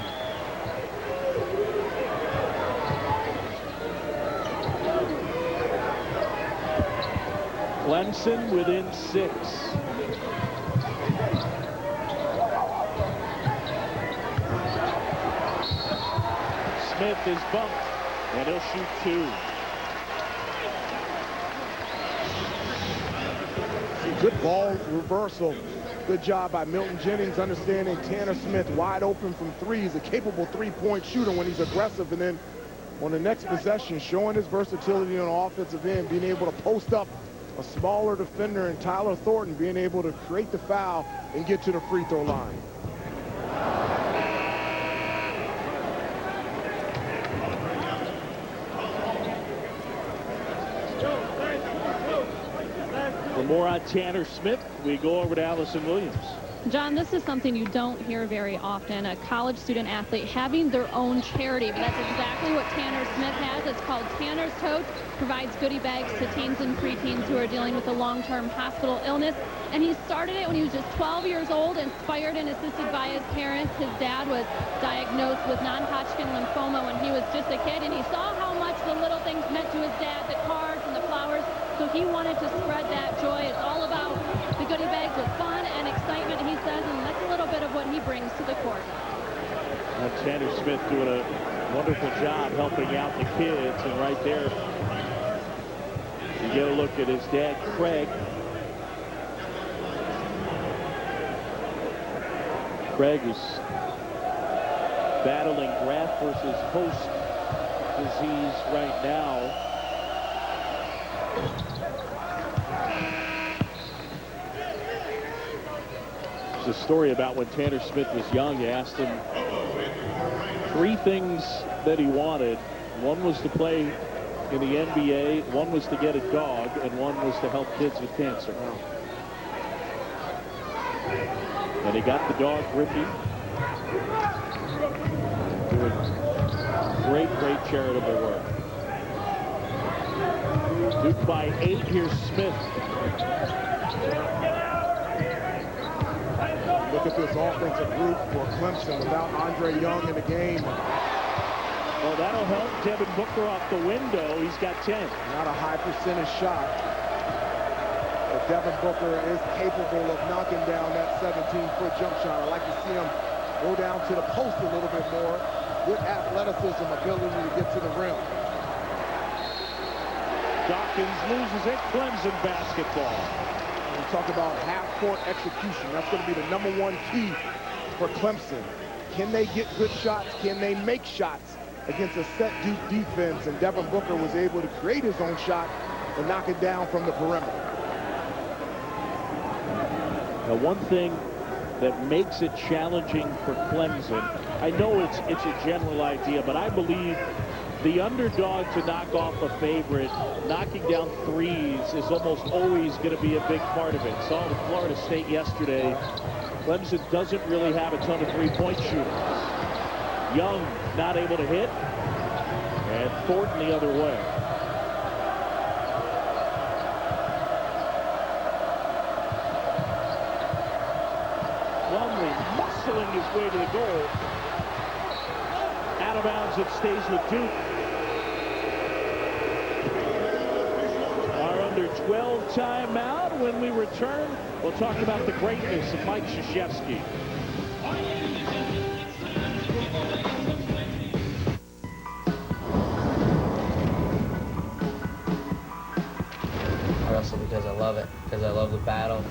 Clemson within 6. Smith is bumped, and he'll shoot 2. Good ball reversal. Good job by Milton Jennings, understanding Tanner Smith wide open from 3. He's a capable 3-point shooter when he's aggressive, and then on the next possession, showing his versatility on the offensive end, being able to post up a smaller defender in Tyler Thornton, being able to create the foul and get to the free throw line. For more on Tanner Smith, we go over to Allison Williams. John, this is something you don't hear very often, a college student athlete having their own charity, but that's exactly what Tanner Smith has. It's called Tanner's Totes, provides goodie bags to teens and preteens who are dealing with a long-term hospital illness, and he started it when he was just 12 years old, inspired and assisted by his parents. His dad was diagnosed with non-Hodgkin lymphoma when he was just a kid, and he saw how much the little things meant to his dad, the cards and the flowers, so he wanted to spread that joy. It's all about the goodie bags with fun and excitement, he says, and that's a little bit of what he brings to the court. Tanner Smith doing a wonderful job helping out the kids, and right there you get a look at his dad, Craig. Craig is battling graft versus host disease right now. a story about when Tanner Smith was young. He asked him 3 things that he wanted. One was to play in the NBA, one was to get a dog, and one was to help kids with cancer. And he got the dog, Ricky. Doing great charitable work. Duke by 8. Here's Smith. Look at this offensive group for Clemson without Andre Young in the game. Well, that'll help Devin Booker off the window. He's got 10. Not a high percentage shot. But Devin Booker is capable of knocking down that 17-foot jump shot. I like to see him go down to the post a little bit more. Good athleticism, ability to get to the rim. Dawkins loses it. Clemson basketball. We talk about half-court execution. That's going to be the #1 key for Clemson. Can they get good shots? Can they make shots against a set Duke defense? And Devin Booker was able to create his own shot and knock it down from the perimeter. Now, one thing that makes it challenging for Clemson, I know it's a general idea, but I believe the underdog to knock off a favorite, knocking down threes is almost always going to be a big part of it. Saw with Florida State yesterday, Clemson doesn't really have a ton of three-point shooters. Young not able to hit, and Thornton the other way. Plumlee muscling his way to the goal. Out of bounds, it stays with Duke. Our under 12 timeout. When we return, we'll talk about the greatness of Mike Krzyzewski. I wrestle because I love it, because I love the battle.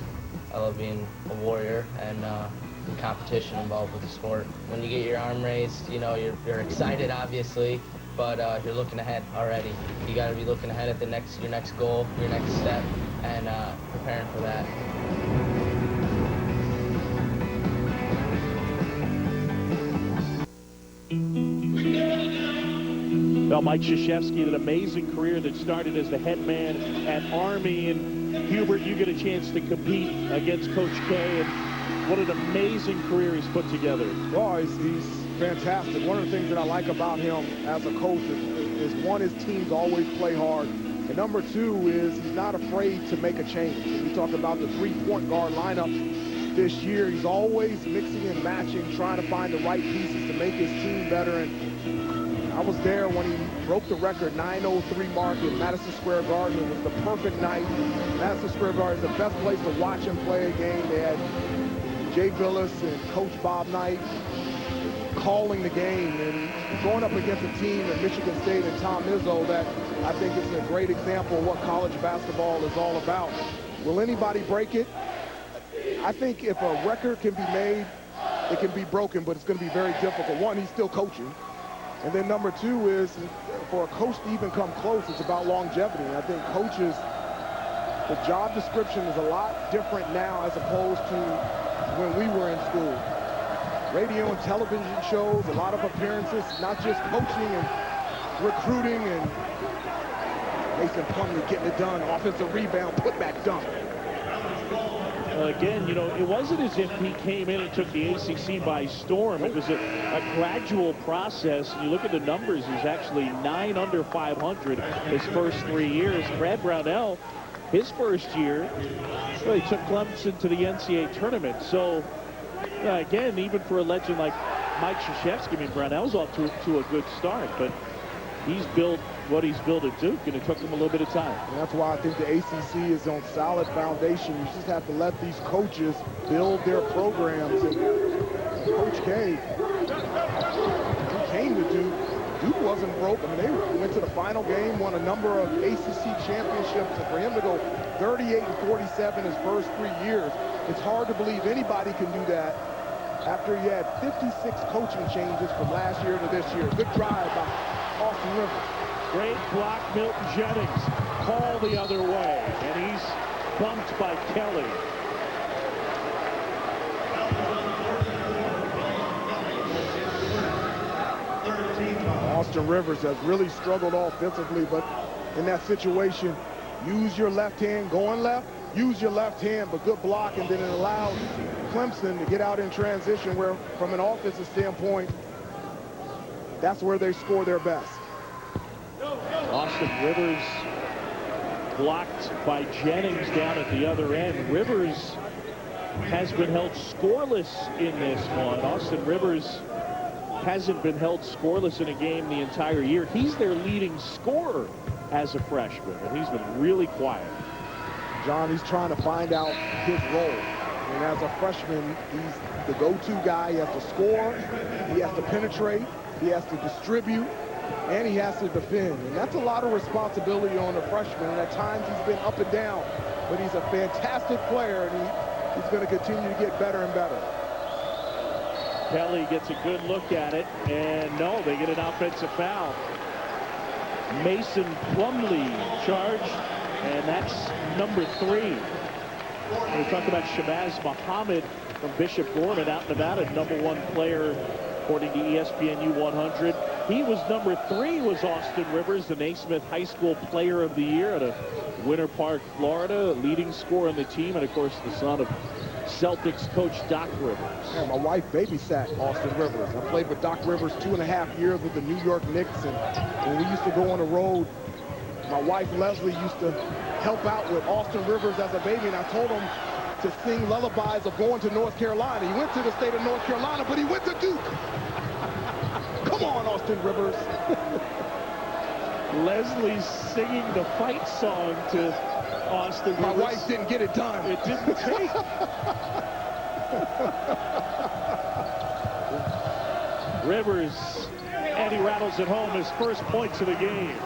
I love being a warrior and the competition involved with the sport. When you get your arm raised, you know, you're excited, obviously, but you're looking ahead already. You got to be looking ahead at your next goal, your next step, and preparing for that. Well, Mike Krzyzewski, an amazing career that started as the head man at Army. And Hubert, you get a chance to compete against Coach K, and what an amazing career he's put together. Oh, he's fantastic. One of the things that I like about him as a coach is one, his teams always play hard. And number 2 is he's not afraid to make a change. We talk about the 3-point guard lineup this year. He's always mixing and matching, trying to find the right pieces to make his team better. And I was there when he broke the record 9:03 mark in Madison Square Garden. It was the perfect night. Madison Square Garden is the best place to watch him play a game. They had Jay Billis and Coach Bob Knight calling the game, and going up against a team in Michigan State and Tom Izzo that I think is a great example of what college basketball is all about. Will anybody break it? I think if a record can be made, it can be broken, but it's going to be very difficult. One, he's still coaching. And then number 2 is, for a coach to even come close, it's about longevity. And I think coaches, the job description is a lot different now as opposed to when we were in school. Radio and television shows, a lot of appearances, not just coaching and recruiting, and Mason Plumlee getting it done, offensive rebound, putback dunk. Again, you know, it wasn't as if he came in and took the ACC by storm. It was a gradual process. You look at the numbers, he's actually 9 under 500 his first 3 years. Brad Brownell, his first year, well, he took Clemson to the NCAA tournament. So, again, even for a legend like Mike Krzyzewski, I mean, Brownell's off to a good start, but he's built what he's built at Duke, and it took him a little bit of time. And that's why I think the ACC is on solid foundation. You just have to let these coaches build their programs. And Coach K, he came to Duke. Duke wasn't broke. I mean, they went to the final game, won a number of ACC championships, and for him to go 38-47 his first 3 years, it's hard to believe anybody can do that after he had 56 coaching changes from last year to this year. Good drive by Austin Rivers. Great block, Milton Jennings. Call the other way, and he's bumped by Kelly. Austin Rivers has really struggled offensively, but in that situation, use your left hand going left, use your left hand, but good block, and then it allows Clemson to get out in transition where, from an offensive standpoint, that's where they score their best. Austin Rivers blocked by Jennings down at the other end. Rivers has been held scoreless in this one. Austin Rivers hasn't been held scoreless in a game the entire year. He's their leading scorer as a freshman, and he's been really quiet. John, he's trying to find out his role. And as a freshman, he's the go-to guy. He has to score, he has to penetrate, he has to distribute, and he has to defend. And that's a lot of responsibility on a freshman. And at times he's been up and down, but he's a fantastic player, and he's going to continue to get better and better. Kelly gets a good look at it, and no, they get an offensive foul. Mason Plumlee charged, and that's number 3. We talk about Shabazz Muhammad from Bishop Gorman out in Nevada, #1 player according to ESPNU 100. He was number 3, was Austin Rivers, the Naismith High School Player of the Year out of Winter Park, Florida, leading scorer on the team, and of course the son of Celtics coach Doc Rivers. Yeah, my wife babysat Austin Rivers. I played with Doc Rivers 2.5 years with the New York Knicks, and when we used to go on the road, my wife Leslie used to help out with Austin Rivers as a baby, and I told him to sing lullabies of going to North Carolina. He went to the state of North Carolina, but he went to Duke. Come on, Austin Rivers. Leslie's singing the fight song to Austin Rivers. My wife didn't get it done. It didn't take. Rivers, and he rattles it home, his first points of the game.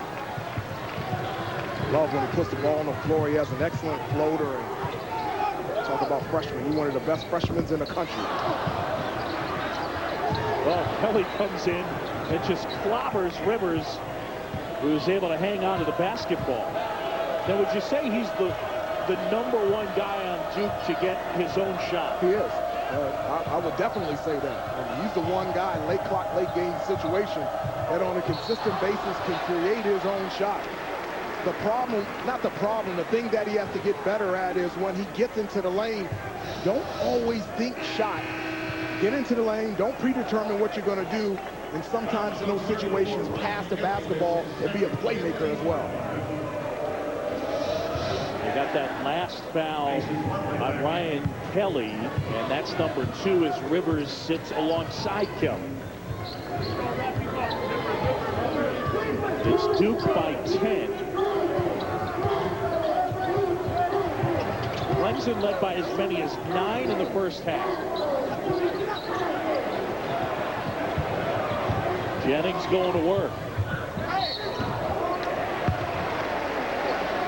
Love when he puts the ball on the floor. He has an excellent floater. And talk about freshmen. He's one of the best freshmen in the country. Well, Kelly comes in and just clobbers Rivers, who's able to hang on to the basketball. Now, would you say he's the #1 guy on Duke to get his own shot? He is. I would definitely say that. I mean, he's the one guy in late clock, late game situation that on a consistent basis can create his own shot. The problem, not the problem, the thing that he has to get better at is when he gets into the lane, don't always think shot. Get into the lane, don't predetermine what you're going to do, and sometimes in those situations, pass the basketball and be a playmaker as well. They got that last foul on Ryan Kelly, and that's number 2 as Rivers sits alongside Kelly. It's Duke by 10. Clemson led by as many as 9 in the first half. Jennings going to work.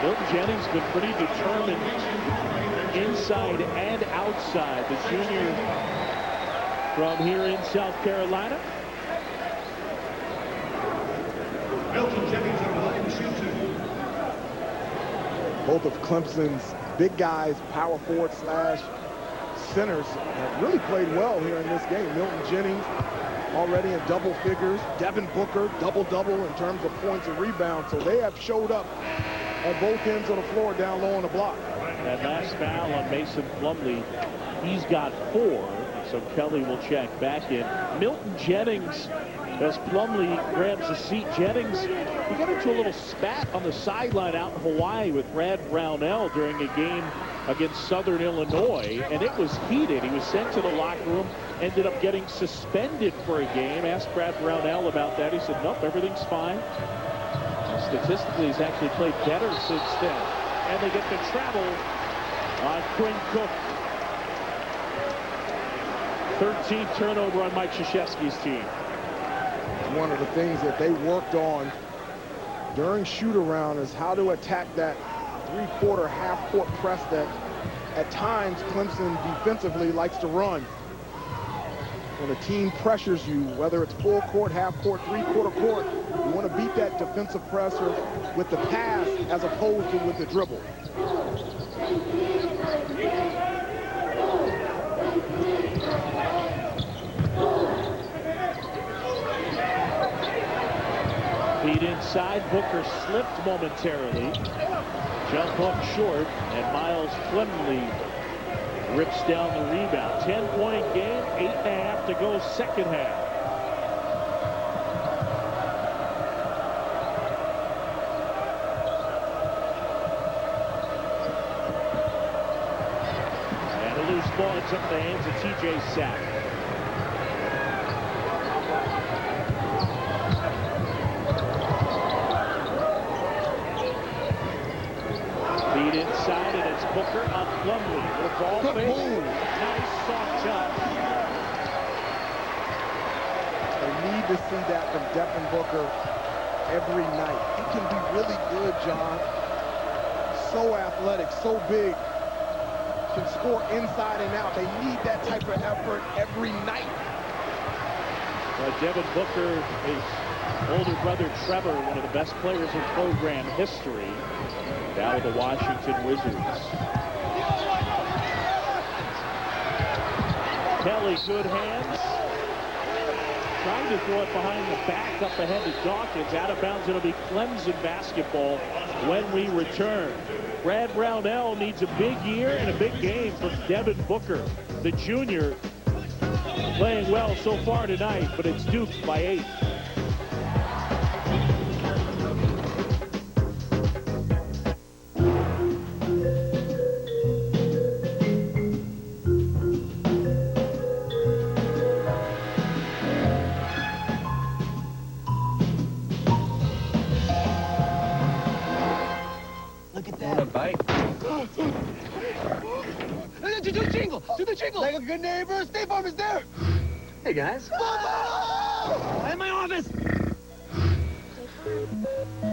Milton Jennings been pretty determined inside and outside. The junior from here in South Carolina. Milton Jennings of the line shoots it. Both of Clemson's big guys, power forward slash centers, have really played well here in this game. Milton Jennings already in double figures. Devin Booker, double-double in terms of points and rebounds. So they have showed up at both ends of the floor down low on the block. That last foul on Mason Plumlee, he's got 4. So Kelly will check back in. Milton Jennings, as Plumlee grabs a seat. Jennings, he got into a little spat on the sideline out in Hawaii with Brad Brownell during a game against Southern Illinois, and it was heated. He was sent to the locker room, ended up getting suspended for a game. Asked Brad Brownell about that. He said, nope, everything's fine. And statistically, he's actually played better since then. And they get to travel on Quinn Cook. 13th turnover on Mike Krzyzewski's team. One of the things that they worked on during shoot-around is how to attack that three-quarter, half-court press that at times Clemson defensively likes to run. When a team pressures you, whether it's full court, half court, three-quarter court, you want to beat that defensive pressure with the pass as opposed to with the dribble. inside. Booker slipped momentarily. Jump hook short, and Miles Plumlee rips down the rebound. 10-point game, 8.5 to go, second half. And a loose ball ends up in the hands of T.J. Sack. Feed inside, and it's Booker on Plumlee. The ball fake. Nice soft touch. They need to see that from Devin Booker every night. He can be really good, John. So athletic, so big. Can score inside and out. They need that type of effort every night. Devin Booker, his older brother Trevor, one of the best players in program history, now with the Washington Wizards. Kelly, good hands. Trying to throw it behind the back, up ahead to Dawkins. Out of bounds, it'll be Clemson basketball when we return. Brad Brownell needs a big year and a big game from Devin Booker, the junior, playing well so far tonight, but it's Duke by 8. Look at that. Bite. Do the jingle! Do the jingle! Like a good neighbor, State Farm is there! Hey, guys. I'm in my office!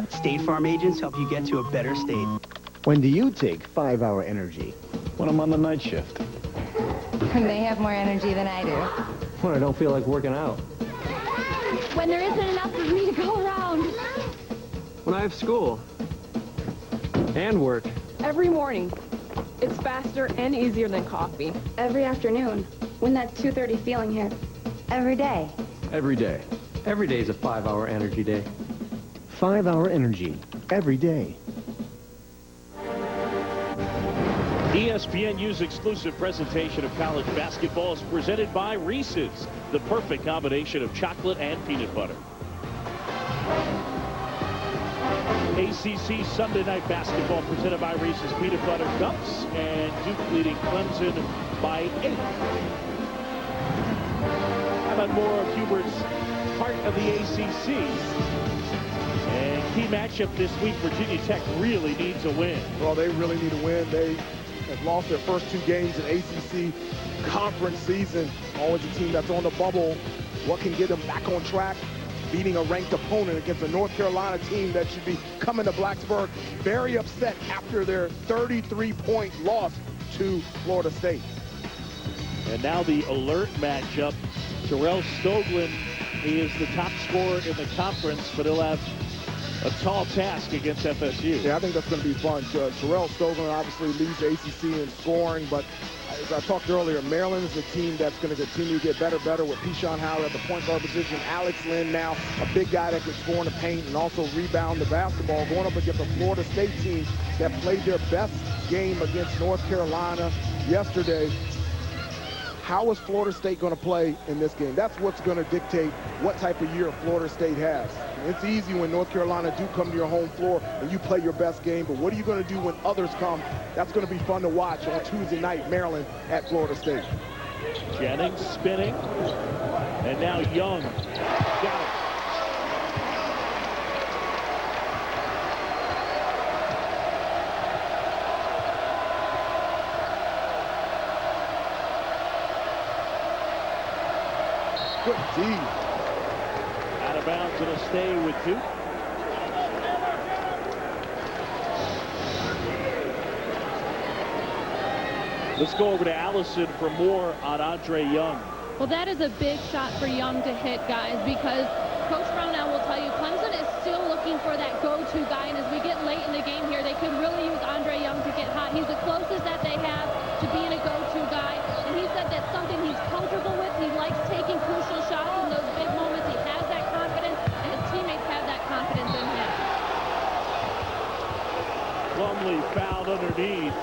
State Farm agents help you get to a better state. When do you take 5-hour energy? When I'm on the night shift. When they have more energy than I do. When I don't feel like working out. When there isn't enough for me to go around. When I have school. And work. Every morning. It's faster and easier than coffee. Every afternoon, when that 2:30 feeling hits. Every day. Every day. Every day is a 5-hour energy day. 5-hour energy every day. ESPNU's exclusive presentation of college basketball is presented by Reese's, the perfect combination of chocolate and peanut butter. ACC Sunday Night Basketball presented by Reese's Peanut Butter Cups, and Duke leading Clemson by 8. How about more of Hubert's part of the ACC? And key matchup this week, Virginia Tech really needs a win. Well, they really need a win. They have lost their first 2 games in ACC conference season. Always a team that's on the bubble. What can get them back on track? Beating a ranked opponent against a North Carolina team that should be coming to Blacksburg very upset after their 33-point loss to Florida State. And now the alert matchup. Terrell Stoglin, he is the top scorer in the conference, but he'll have a tall task against FSU. Yeah, I think that's going to be fun. Terrell Stoglin obviously leads the ACC in scoring, but as I talked earlier, Maryland is a team that's going to continue to get better with Keyshawn Howard at the point guard position. Alex Lynn now, a big guy that can score in the paint and also rebound the basketball, going up against a Florida State team that played their best game against North Carolina yesterday. How is Florida State going to play in this game? That's what's going to dictate what type of year Florida State has. It's easy when North Carolina do come to your home floor and you play your best game, but what are you going to do when others come? That's going to be fun to watch on Tuesday night, Maryland at Florida State. Jennings spinning, and now Young. Got it. Good D. Out of bounds, it'll stay with Duke. Let's go over to Allison for more on Andre Young. Well, that is a big shot for Young to hit, guys, because Coach Brownell will tell you Clemson is still looking for that go-to guy, and as we get late in the game here, they could really use Andre Young to get hot. He's the closest that they have to being a go-to guy, and he said that's something he's comfortable with. He likes taking crucial shots in those big moments. He has that confidence, and his teammates have that confidence in him. underneath.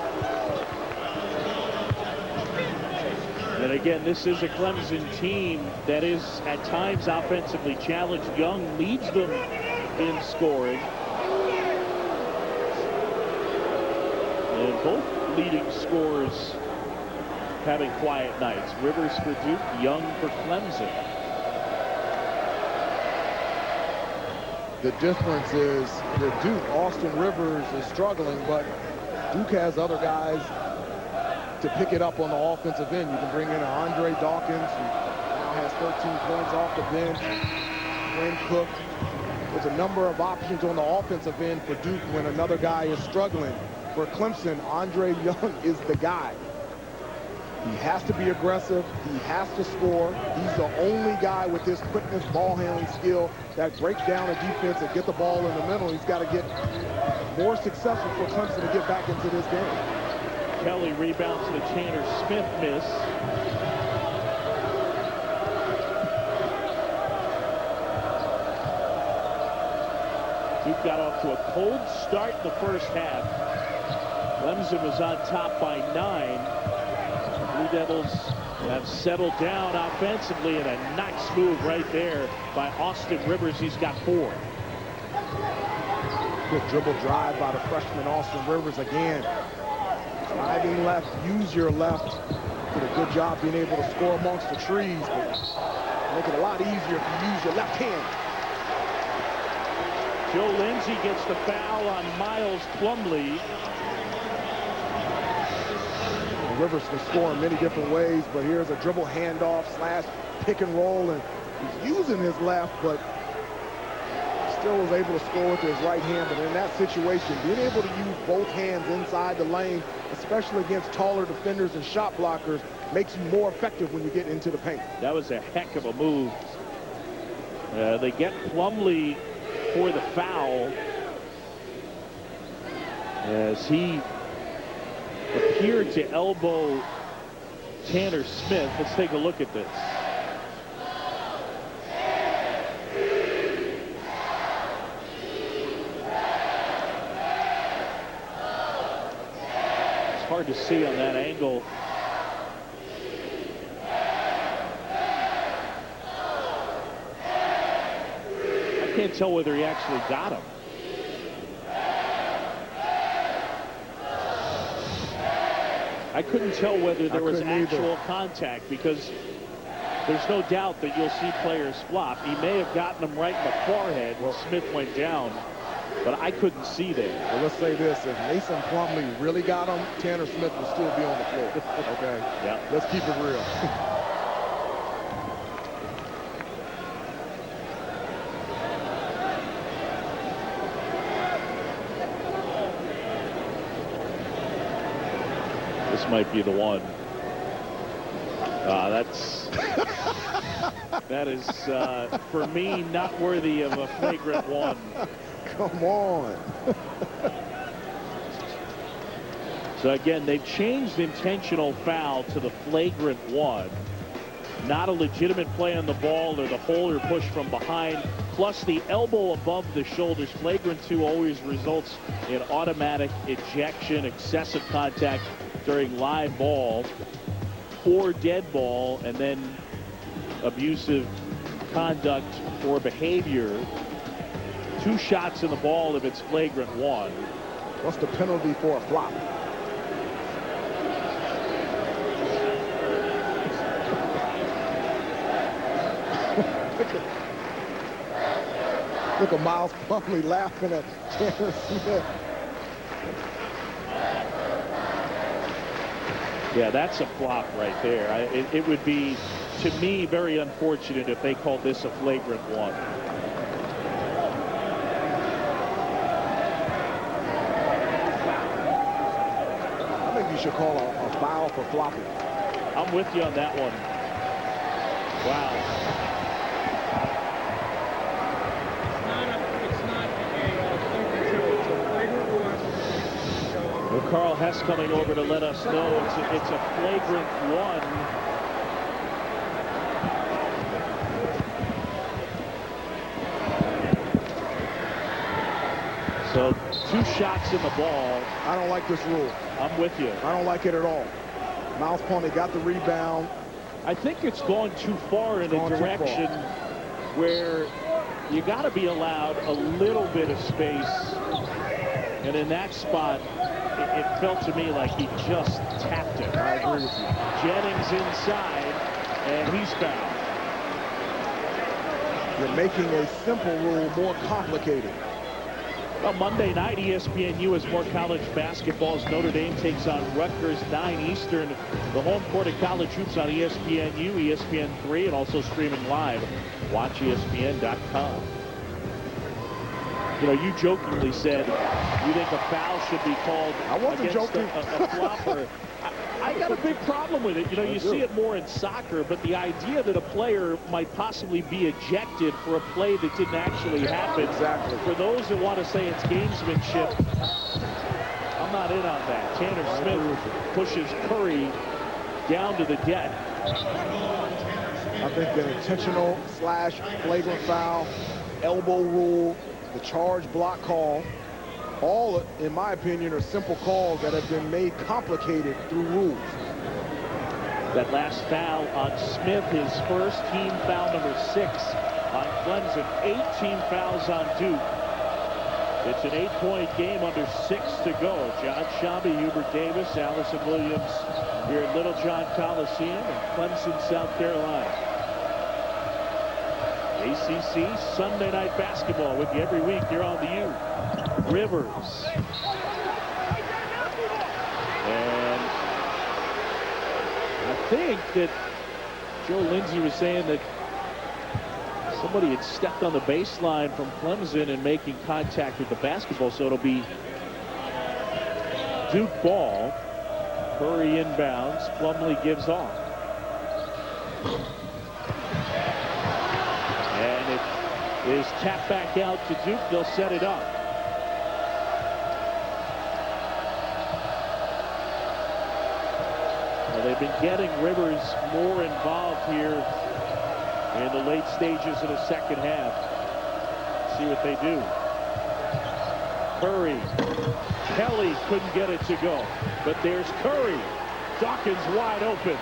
And again, this is a Clemson team that is at times offensively challenged. Young leads them in scoring. And both leading scorers having quiet nights. Rivers for Duke, Young for Clemson. The difference is that Duke, Austin Rivers is struggling, but Duke has other guys to pick it up on the offensive end. You can bring in Andre Dawkins, who now has 13 points off the bench. Quinn Cook. There's a number of options on the offensive end for Duke when another guy is struggling. For Clemson, Andre Young is the guy. He has to be aggressive. He has to score. He's the only guy with this quickness, ball handling skill that breaks down a defense and get the ball in the middle. He's got to get more successful for Clemson to get back into this game. Kelly rebounds to the Tanner Smith miss. Duke got off to a cold start in the first half. Clemson was on top by 9. Blue Devils have settled down offensively, and a nice move right there by Austin Rivers. He's got 4. Good dribble drive by the freshman Austin Rivers again. Driving left, use your left. Did a good job being able to score amongst the trees, but make it a lot easier if you use your left hand. Joe Lindsay gets the foul on Miles Plumlee. Rivers can score in many different ways, but here's a dribble handoff slash pick and roll, and he's using his left, but still was able to score with his right hand. But in that situation, being able to use both hands inside the lane, especially against taller defenders and shot blockers, makes you more effective when you get into the paint. That was a heck of a move. They get Plumlee for the foul as he appeared to elbow Tanner Smith. Let's take a look at this. It's hard to see on that angle. I can't tell whether he actually got him. I couldn't tell whether there was actual contact, because there's no doubt that you'll see players flop. He may have gotten him right in the forehead when Smith went down, but I couldn't see there. Well, let's say this. If Mason Plumlee really got him, Tanner Smith will still be on the floor. Okay? Yeah. Let's keep it real. This might be the one. That is, for me, not worthy of a flagrant one. Come on. So again, they've changed intentional foul to the flagrant one. Not a legitimate play on the ball or the hold or push from behind. Plus the elbow above the shoulders. Flagrant 2 always results in automatic ejection, excessive contact during live ball, or dead ball, and then abusive conduct or behavior. 2 shots in the ball if it's flagrant 1. What's the penalty for a flop? Look at Miles Plumlee laughing at Tanner Smith. Yeah, that's a flop right there. It would be, to me, very unfortunate if they called this a flagrant 1. I think you should call a foul for flopping. I'm with you on that one. Wow. Well, Carl Hess coming over to let us know it's a flagrant 1. So 2 shots in the ball. I don't like this rule. I'm with you. I don't like it at all. Miles Plumlee got the rebound. I think it's gone too far in a direction where you got to be allowed a little bit of space. And in that spot, it felt to me like he just tapped it. I agree with you. Jennings inside, and he's fouled. You're making a simple rule more complicated. Well, Monday night, ESPNU has more college basketball as Notre Dame takes on Rutgers, 9 Eastern. The home court of college hoops on ESPNU, ESPN3, and also streaming live. Watch ESPN.com. You know, you jokingly said you think a foul should be called against a flopper. I got a big problem with it. You know, you see it more in soccer, but the idea that a player might possibly be ejected for a play that didn't actually happen. Exactly. For those that want to say it's gamesmanship, I'm not in on that. Tanner Smith pushes Curry down to the deck. I think an intentional / flagrant foul, elbow rule, the charge block call, all, in my opinion, are simple calls that have been made complicated through rules. That last foul on Smith, his first team foul number 6 on Clemson. 8 team fouls on Duke. It's an 8-point game under 6 to go. John Shambi, Hubert Davis, Allison Williams here at Littlejohn Coliseum in Clemson, South Carolina. ACC Sunday Night Basketball with you every week here on the U. Rivers. And I think that Joe Lindsay was saying that somebody had stepped on the baseline from Clemson and making contact with the basketball, so it'll be Duke ball. Curry inbounds. Plumlee gives off. And it is tapped back out to Duke. They'll set it up. Well, they've been getting Rivers more involved here in the late stages of the second half. See what they do. Curry. Kelly couldn't get it to go. But there's Curry. Dawkins wide open.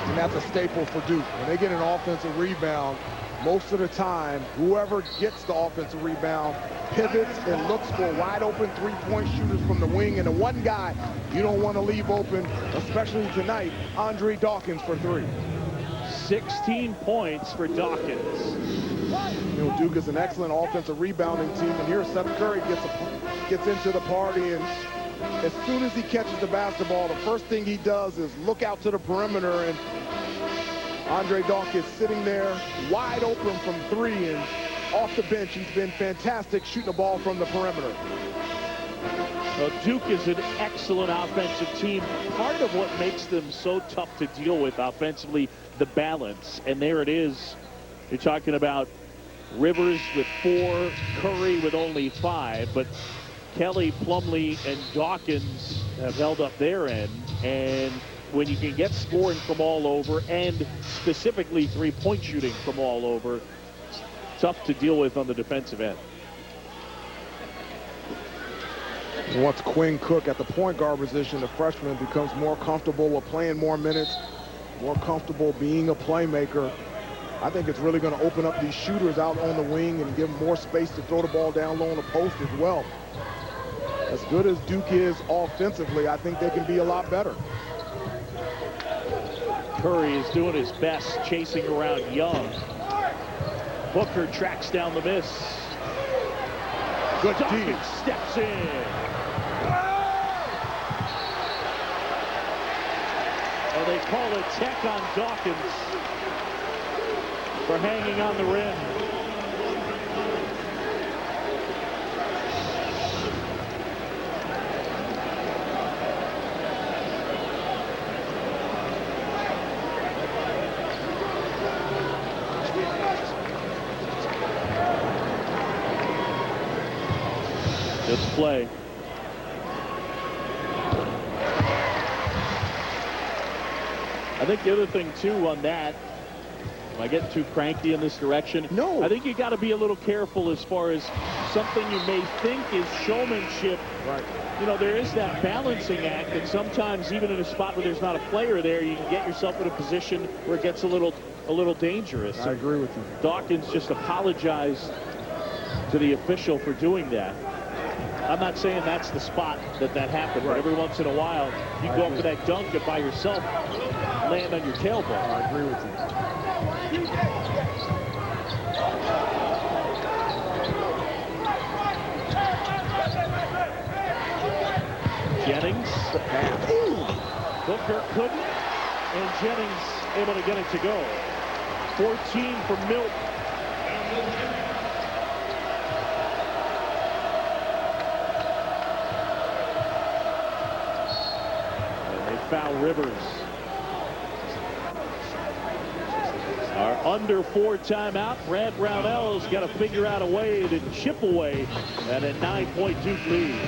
And that's a staple for Duke. When they get an offensive rebound, most of the time, whoever gets the offensive rebound pivots and looks for wide open 3-point shooters from the wing. And the one guy you don't want to leave open, especially tonight, Andre Dawkins for 3. 16 points for Dawkins. You know, Duke is an excellent offensive rebounding team, and here Seth Curry gets into the party, and as soon as he catches the basketball, the first thing he does is look out to the perimeter, and Andre Dawkins sitting there wide open from 3, and off the bench he's been fantastic shooting the ball from the perimeter. Well, Duke is an excellent offensive team. Part of what makes them so tough to deal with offensively, the balance, and there it is. You're talking about Rivers with 4, Curry with only 5, but Kelly, Plumlee, and Dawkins have held up their end. And when you can get scoring from all over, and specifically 3-point shooting from all over, it's tough to deal with on the defensive end. Once Quinn Cook at the point guard position, the freshman becomes more comfortable with playing more minutes, more comfortable being a playmaker. I think it's really going to open up these shooters out on the wing and give them more space to throw the ball down low on the post as well. As good as Duke is offensively, I think they can be a lot better. Curry is doing his best chasing around Young. Booker tracks down the miss. Good Dawkins steps in. And they call a tech on Dawkins for hanging on the rim. Just play. I think the other thing too on that, Am I getting too cranky in this direction? No. I think you got to be a little careful as far as something you may think is showmanship. Right. You know, there is that balancing act, and sometimes even in a spot where there's not a player there, you can get yourself in a position where it gets a little dangerous. I agree with you. Dawkins just apologized to the official for doing that. I'm not saying that's the spot that happened, but every once in a while, you go up to that dunk and by yourself land on your tailbone. I agree with you. Jennings, the pass. Booker couldn't, and Jennings able to get it to go. 14 for Milt. And they foul Rivers. Our under 4 timeout. Brad Brownell's got to figure out a way to chip away at a 9-point Duke lead.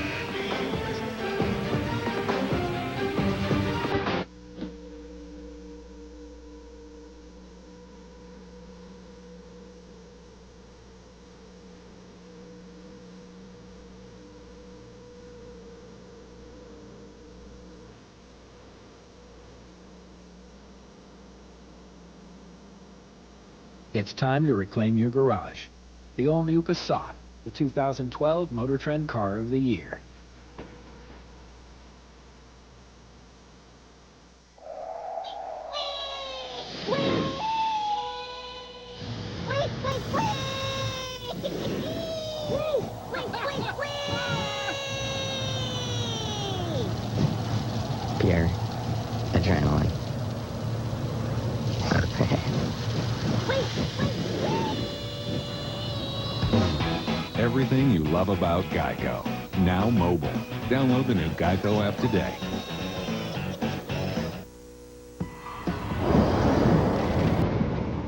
It's time to reclaim your garage. The all-new Passat, the 2012 Motor Trend Car of the Year. Pure adrenaline. Everything you love about Geico. Now mobile. Download the new Geico app today.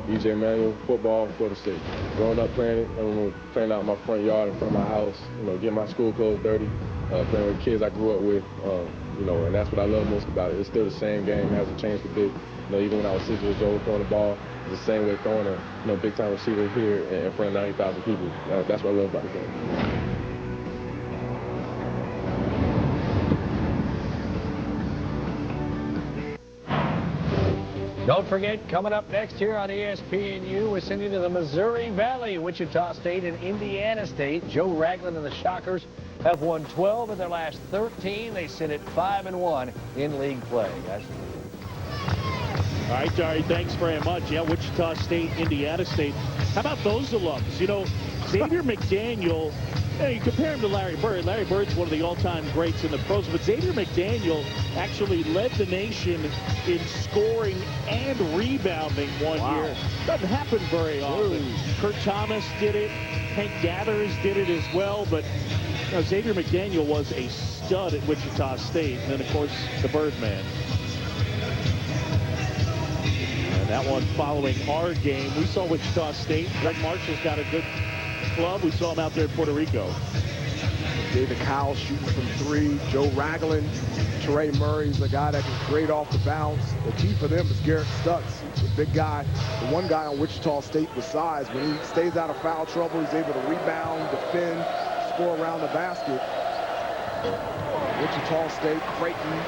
EJ Manuel, football for the city. Growing up playing it, playing out in my front yard in front of my house, getting my school clothes dirty, playing with kids I grew up with, and that's what I love most about it. It's still the same game, it hasn't changed a bit. Even when I was 6 years old throwing the ball, it's the same way throwing a big-time receiver here in front of 90,000 people. That's what I love about the game. Don't forget, coming up next here on ESPNU, we're sending you to the Missouri Valley. Wichita State and Indiana State. Joe Ragland and the Shockers have won 12 of their last 13. They sit at 5-1 in league play, guys. All right, Dari, thanks very much. Yeah, Wichita State, Indiana State. How about those alums? Xavier McDaniel, you compare him to Larry Bird. Larry Bird's one of the all-time greats in the pros, but Xavier McDaniel actually led the nation in scoring and rebounding one year. Doesn't happen very often. Kurt Thomas did it. Hank Gathers did it as well, but Xavier McDaniel was a stud at Wichita State. And then, of course, the Birdman. And that one following our game. We saw Wichita State. Greg Marshall's got a good club. We saw him out there in Puerto Rico. David Cowles shooting from 3. Joe Ragland. Trey Murray's a guy that can great off the bounce. The key for them is Garrett Stutz, the big guy. The one guy on Wichita State with size. When he stays out of foul trouble, he's able to rebound, defend, score around the basket. Wichita State, Creighton,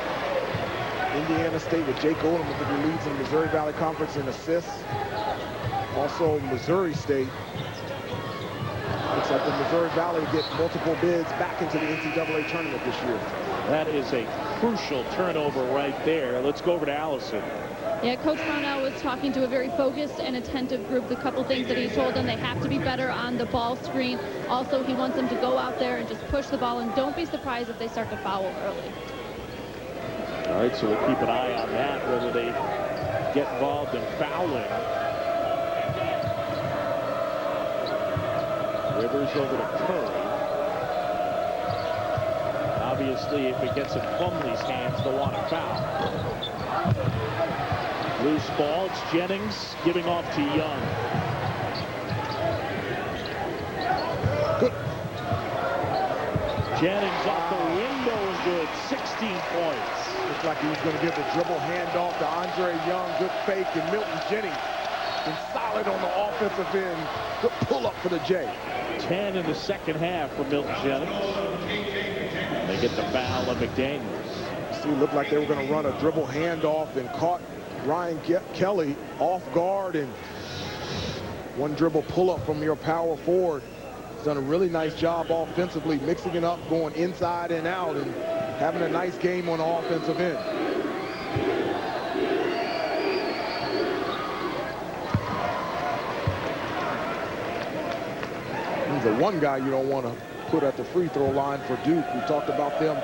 Indiana State with Jake Oldham, who leads in the Missouri Valley Conference in assists. Also, Missouri State. Looks like the Missouri Valley get multiple bids back into the NCAA tournament this year. That is a crucial turnover right there. Let's go over to Allison. Yeah, Coach Brownell was talking to a very focused and attentive group. The couple things that he told them, they have to be better on the ball screen. Also, he wants them to go out there and just push the ball, and don't be surprised if they start to foul early. All right, so we'll keep an eye on that, whether they get involved in fouling. Rivers over to Curry. Obviously, if it gets in Plumlee's hands, they'll want to foul. Loose ball. It's Jennings giving off to Young. Good. Jennings off the window and good. 16 points. Looks like he was going to get the dribble handoff to Andre Young. Good fake, and Milton Jennings in solid solid on the offensive end. Good pull-up for the J. 10 in the second half for Milton Jennings. They get the foul on McDaniels. See, it looked like they were going to run a dribble handoff and caught Ryan Kelly off guard, and one dribble pull-up from your power forward. He's done a really nice job offensively, mixing it up, going inside and out, and having a nice game on the offensive end. He's the one guy you don't want to put at the free throw line for Duke. We talked about them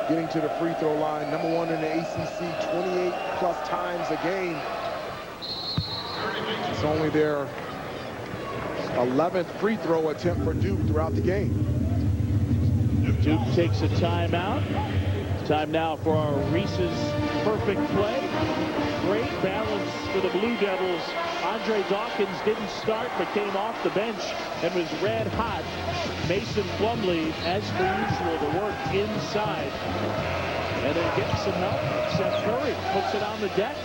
getting to the free throw line, #1 in the ACC, 28+ times a game. It's only their 11th free throw attempt for Duke throughout the game. Duke takes a timeout. Time now for our Reese's perfect play. Great balance for the Blue Devils. Andre Dawkins didn't start but came off the bench and was red hot. Mason Plumlee, as per usual, to work inside. And then getting some help. Seth Curry puts it on the deck.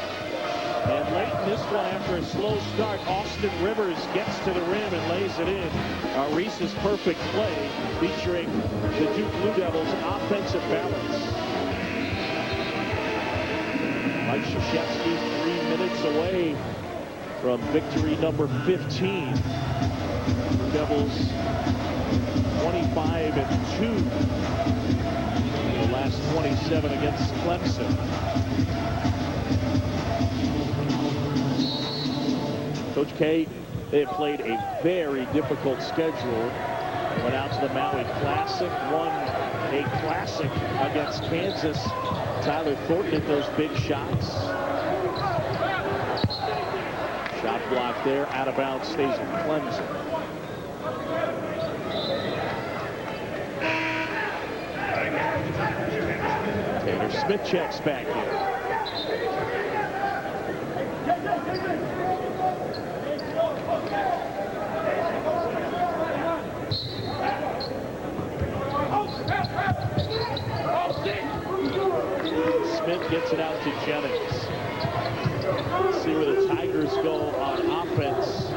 And late in this one, after a slow start, Austin Rivers gets to the rim and lays it in. Our Reese's perfect play featuring the Duke Blue Devils' offensive balance. Mike Krzyzewski 3 minutes away from victory number 15. Blue Devils 25-2 in the last 27 against Clemson. Coach K, they have played a very difficult schedule. Went out to the Maui Classic, won a Classic against Kansas. Tyler Thornton hit those big shots. Shot block there, out of bounds, stays in Clemson. Taylor Smith checks back in. Smith gets it out to Jennings. Let's see where the Tigers go on offense.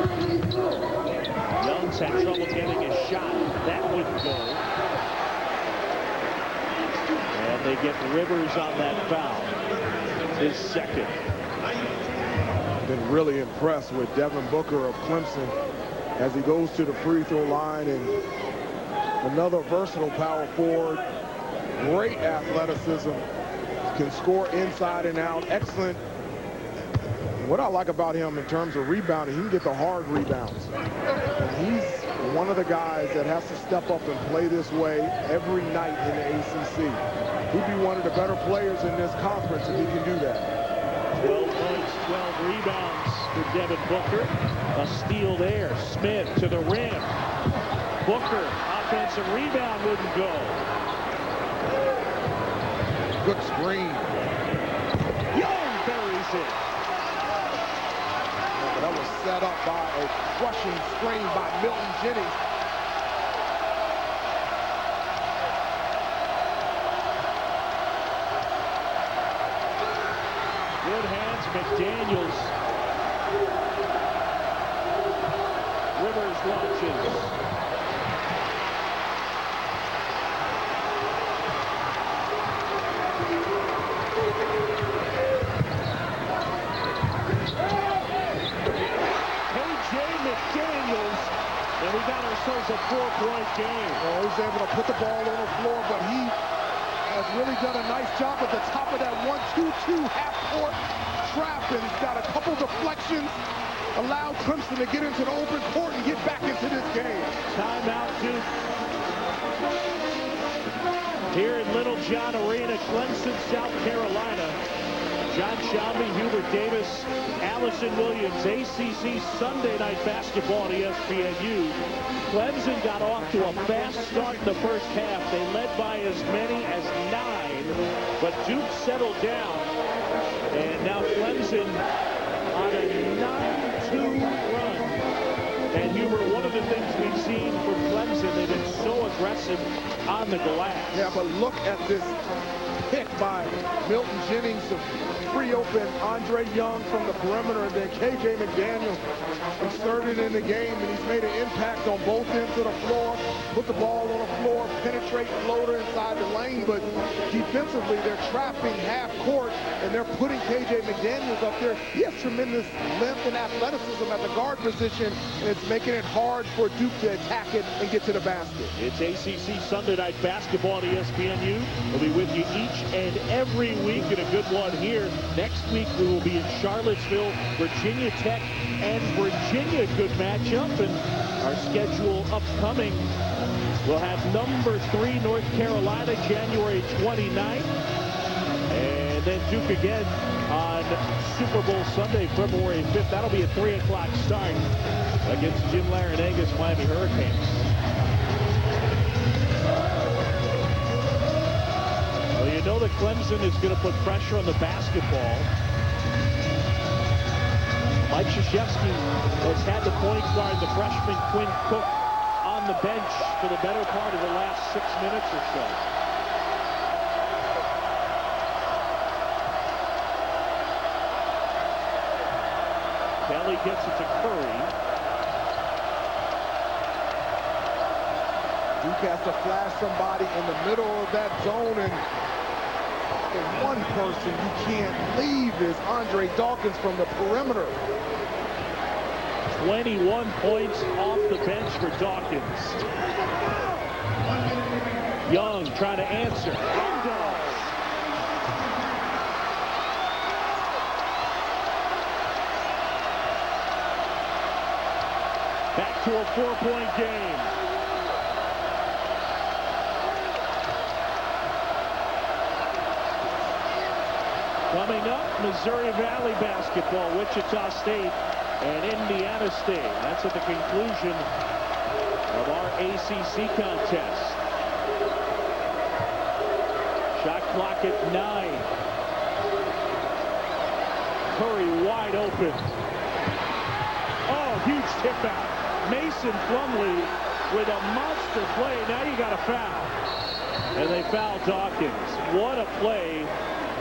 Young's had trouble getting a shot. That wouldn't go. And they get Rivers on that foul. His second. Been really impressed with Devin Booker of Clemson as he goes to the free throw line, and another versatile power forward. Great athleticism. Can score inside and out. Excellent. What I like about him in terms of rebounding, he can get the hard rebounds. And he's one of the guys that has to step up and play this way every night in the ACC. He'd be one of the better players in this conference if he can do that. 12 points, 12 rebounds for Devin Booker. A steal there. Smith to the rim. Booker, offensive rebound, wouldn't go. Good screen. Young buries it. That was set up by a crushing screen by Milton Jennings. Good hands, McDaniels. Rivers launches. And we got ourselves a 4-point game. Well, he was able to put the ball on the floor, but he has really done a nice job at the top of that 1-2-2 half-court trap, and he's got a couple deflections, allowed Clemson to get into the open court and get back into this game. Timeout, Duke. Here in Little John Arena, Clemson, South Carolina. John Shelby, Hubert Davis, Allison Williams, ACC Sunday Night Basketball on ESPNU. Clemson got off to a fast start in the first half. They led by as many as 9, but Duke settled down. And now Clemson on a 9-2 run. And Hubert, one of the things we've seen from Clemson, they've been so aggressive on the glass. Yeah, but look at this pick by Milton Jennings to free open Andre Young from the perimeter, and then KJ McDaniel inserted in the game, and he's made an impact on both ends of the floor. Put the ball on the floor, penetrate floater inside the lane, but defensively they're trapping half court, and they're putting KJ McDaniels up there. He has tremendous length and athleticism at the guard position, and it's making it hard for Duke to attack it and get to the basket. It's ACC Sunday Night Basketball on ESPNU. We'll be with you each and every week, and a good one here. Next week we will be in Charlottesville, Virginia Tech and Virginia. Good matchup, and our schedule upcoming. We'll have number 3 North Carolina January 29th, and then Duke again on Super Bowl Sunday, February 5th. That'll be a 3 o'clock start against Jim Laranaga's Miami Hurricanes. Well, you know that Clemson is going to put pressure on the basketball. Mike Krzyzewski has had the point guard, the freshman Quinn Cook, on the bench for the better part of the last 6 minutes or so. Kelly gets it to Curry. Duke has to flash somebody in the middle of that zone, and the one person you can't leave is Andre Dawkins from the perimeter. 21 points off the bench for Dawkins. Young trying to answer. And does. Back to a 4-point game. Coming up, Missouri Valley basketball, Wichita State and Indiana State. That's at the conclusion of our ACC contest. Shot clock at 9. Curry wide open. Oh, huge tip out. Mason Plumlee with a monster play. Now you got a foul. And they foul Dawkins. What a play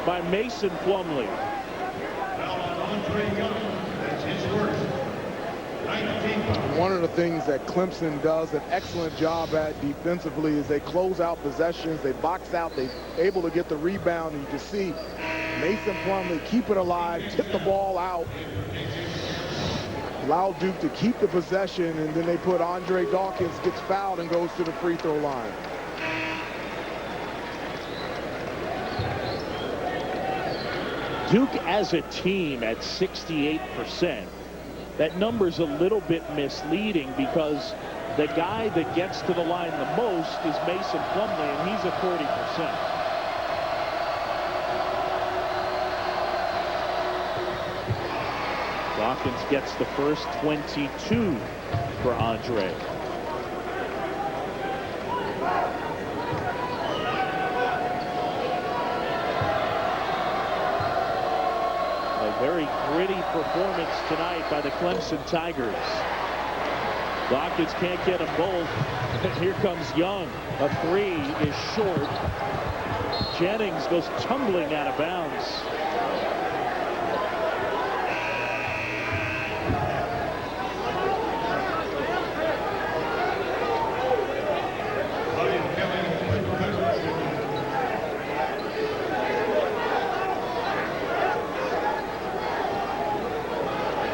by Mason Plumlee. One of the things that Clemson does an excellent job at defensively is they close out possessions, they box out, they're able to get the rebound, and you can see Mason Plumlee keep it alive, tip the ball out, allow Duke to keep the possession, and then they put Andre Dawkins, gets fouled and goes to the free throw line. Duke as a team at 68%. That number's a little bit misleading because the guy that gets to the line the most is Mason Plumlee, and he's at 40%. Dawkins gets the first 22 for Andre. Very gritty performance tonight by the Clemson Tigers. Dawkins can't get them both. And here comes Young. A 3 is short. Jennings goes tumbling out of bounds.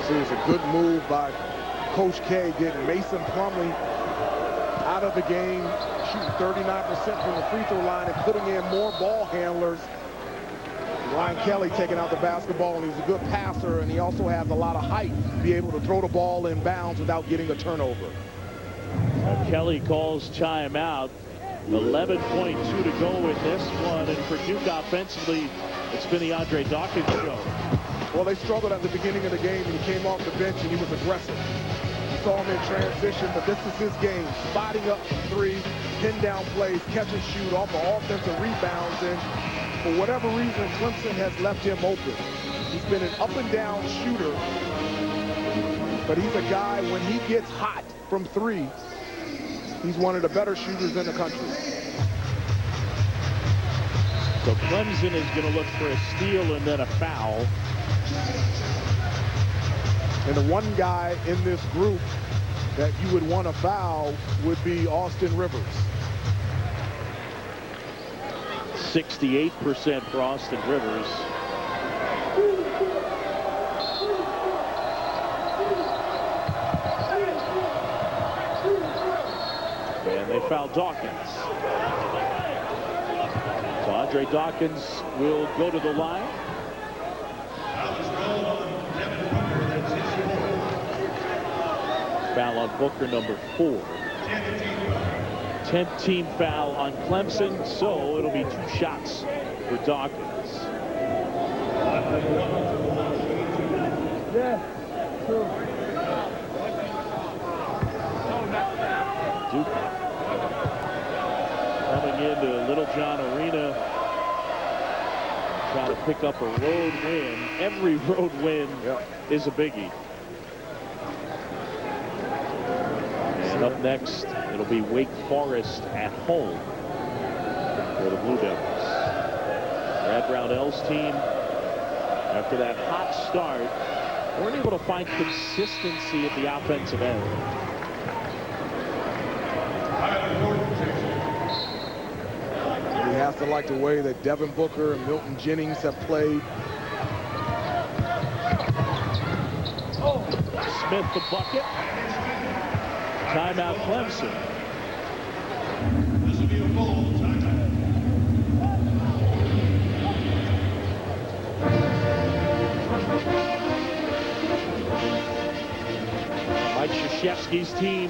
It was a good move by Coach K, getting Mason Plumlee out of the game, shooting 39% from the free throw line and putting in more ball handlers. Ryan Kelly taking out the basketball, and he's a good passer, and he also has a lot of height to be able to throw the ball in bounds without getting a turnover. Kelly calls timeout. 11.2 to go in this one, and for Duke offensively, it's been the Andre Dawkins show. Well, they struggled at the beginning of the game, and he came off the bench, and he was aggressive. You saw him in transition, but this is his game. Spotting up 3, pin down plays, catch and shoot off of offensive rebounds, and for whatever reason, Clemson has left him open. He's been an up and down shooter, but he's a guy, when he gets hot from 3, he's one of the better shooters in the country. So Clemson is going to look for a steal and then a foul. And the one guy in this group that you would want to foul would be Austin Rivers. 68% for Austin Rivers. And they foul Dawkins. So Andre Dawkins will go to the line. Foul on Booker, number 4. 10th team foul on Clemson, so it'll be 2 shots for Dawkins. Duke coming into Little John Arena, trying to pick up a road win. Every road win is a biggie. And up next, it'll be Wake Forest at home for the Blue Devils. Brad Brownell's team, after that hot start, weren't able to find consistency at the offensive end. He has to like the way that Devin Booker and Milton Jennings have played. Smith the bucket. Timeout Clemson. This will be a full timeout. Mike Krzyzewski's team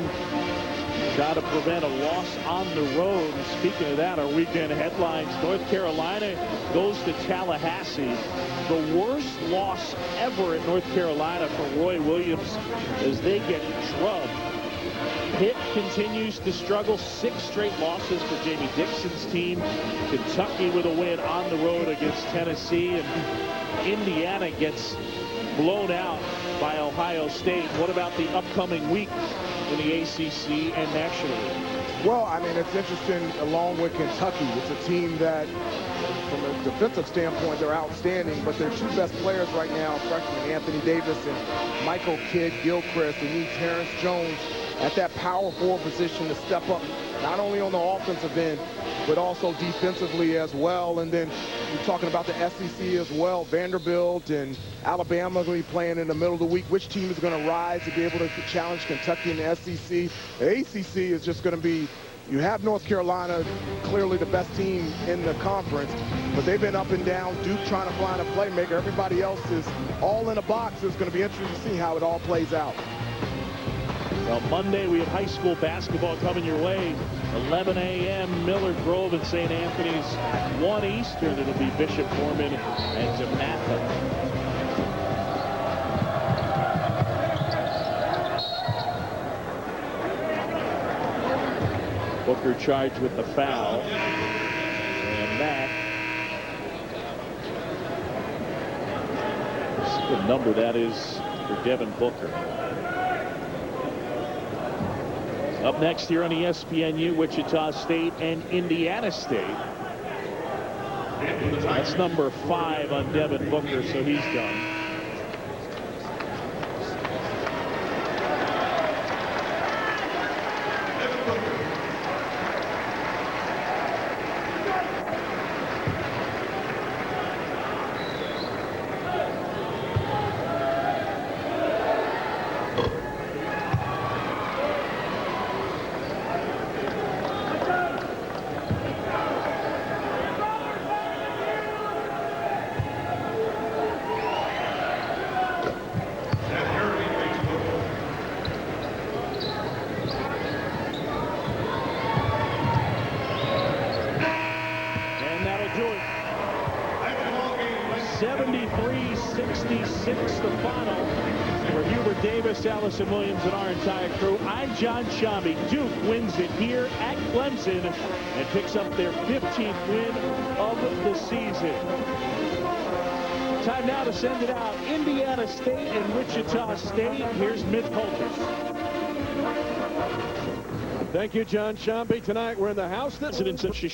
try to prevent a loss on the road. Speaking of that, our weekend headlines, North Carolina goes to Tallahassee. The worst loss ever at North Carolina for Roy Williams as they get drubbed. Pitt continues to struggle. 6 straight losses for Jamie Dixon's team. Kentucky with a win on the road against Tennessee. And Indiana gets blown out by Ohio State. What about the upcoming week in the ACC and nationally? Well, I mean, it's interesting along with Kentucky. It's a team that, from a defensive standpoint, they're outstanding, but their 2 best players right now, freshman Anthony Davis and Michael Kidd-Gilchrist. They need Terrence Jones at that power forward position to step up, not only on the offensive end, but also defensively as well. And then you're talking about the SEC as well. Vanderbilt and Alabama going to be playing in the middle of the week. Which team is going to rise to be able to challenge Kentucky in the SEC? The ACC is just going to be, you have North Carolina, clearly the best team in the conference, but they've been up and down. Duke trying to find a playmaker. Everybody else is all in a box. It's going to be interesting to see how it all plays out. Well, Monday we have high school basketball coming your way. 11 a.m. Miller Grove and St. Anthony's. 1 Eastern. It'll be Bishop Gorman and DeMatha. Booker charged with the foul. And that. Let's see what number that is for Devin Booker. Up next here on ESPNU, Wichita State and Indiana State. That's number 5 on Devin Booker, so he's done. Allison Williams and our entire crew. I'm John Shambi. Duke wins it here at Clemson and picks up their 15th win of the season. Time now to send it out. Indiana State and Wichita State. Here's Mitch Poulter. Thank you, John Shambi. Tonight we're in the house. President Krzyzewski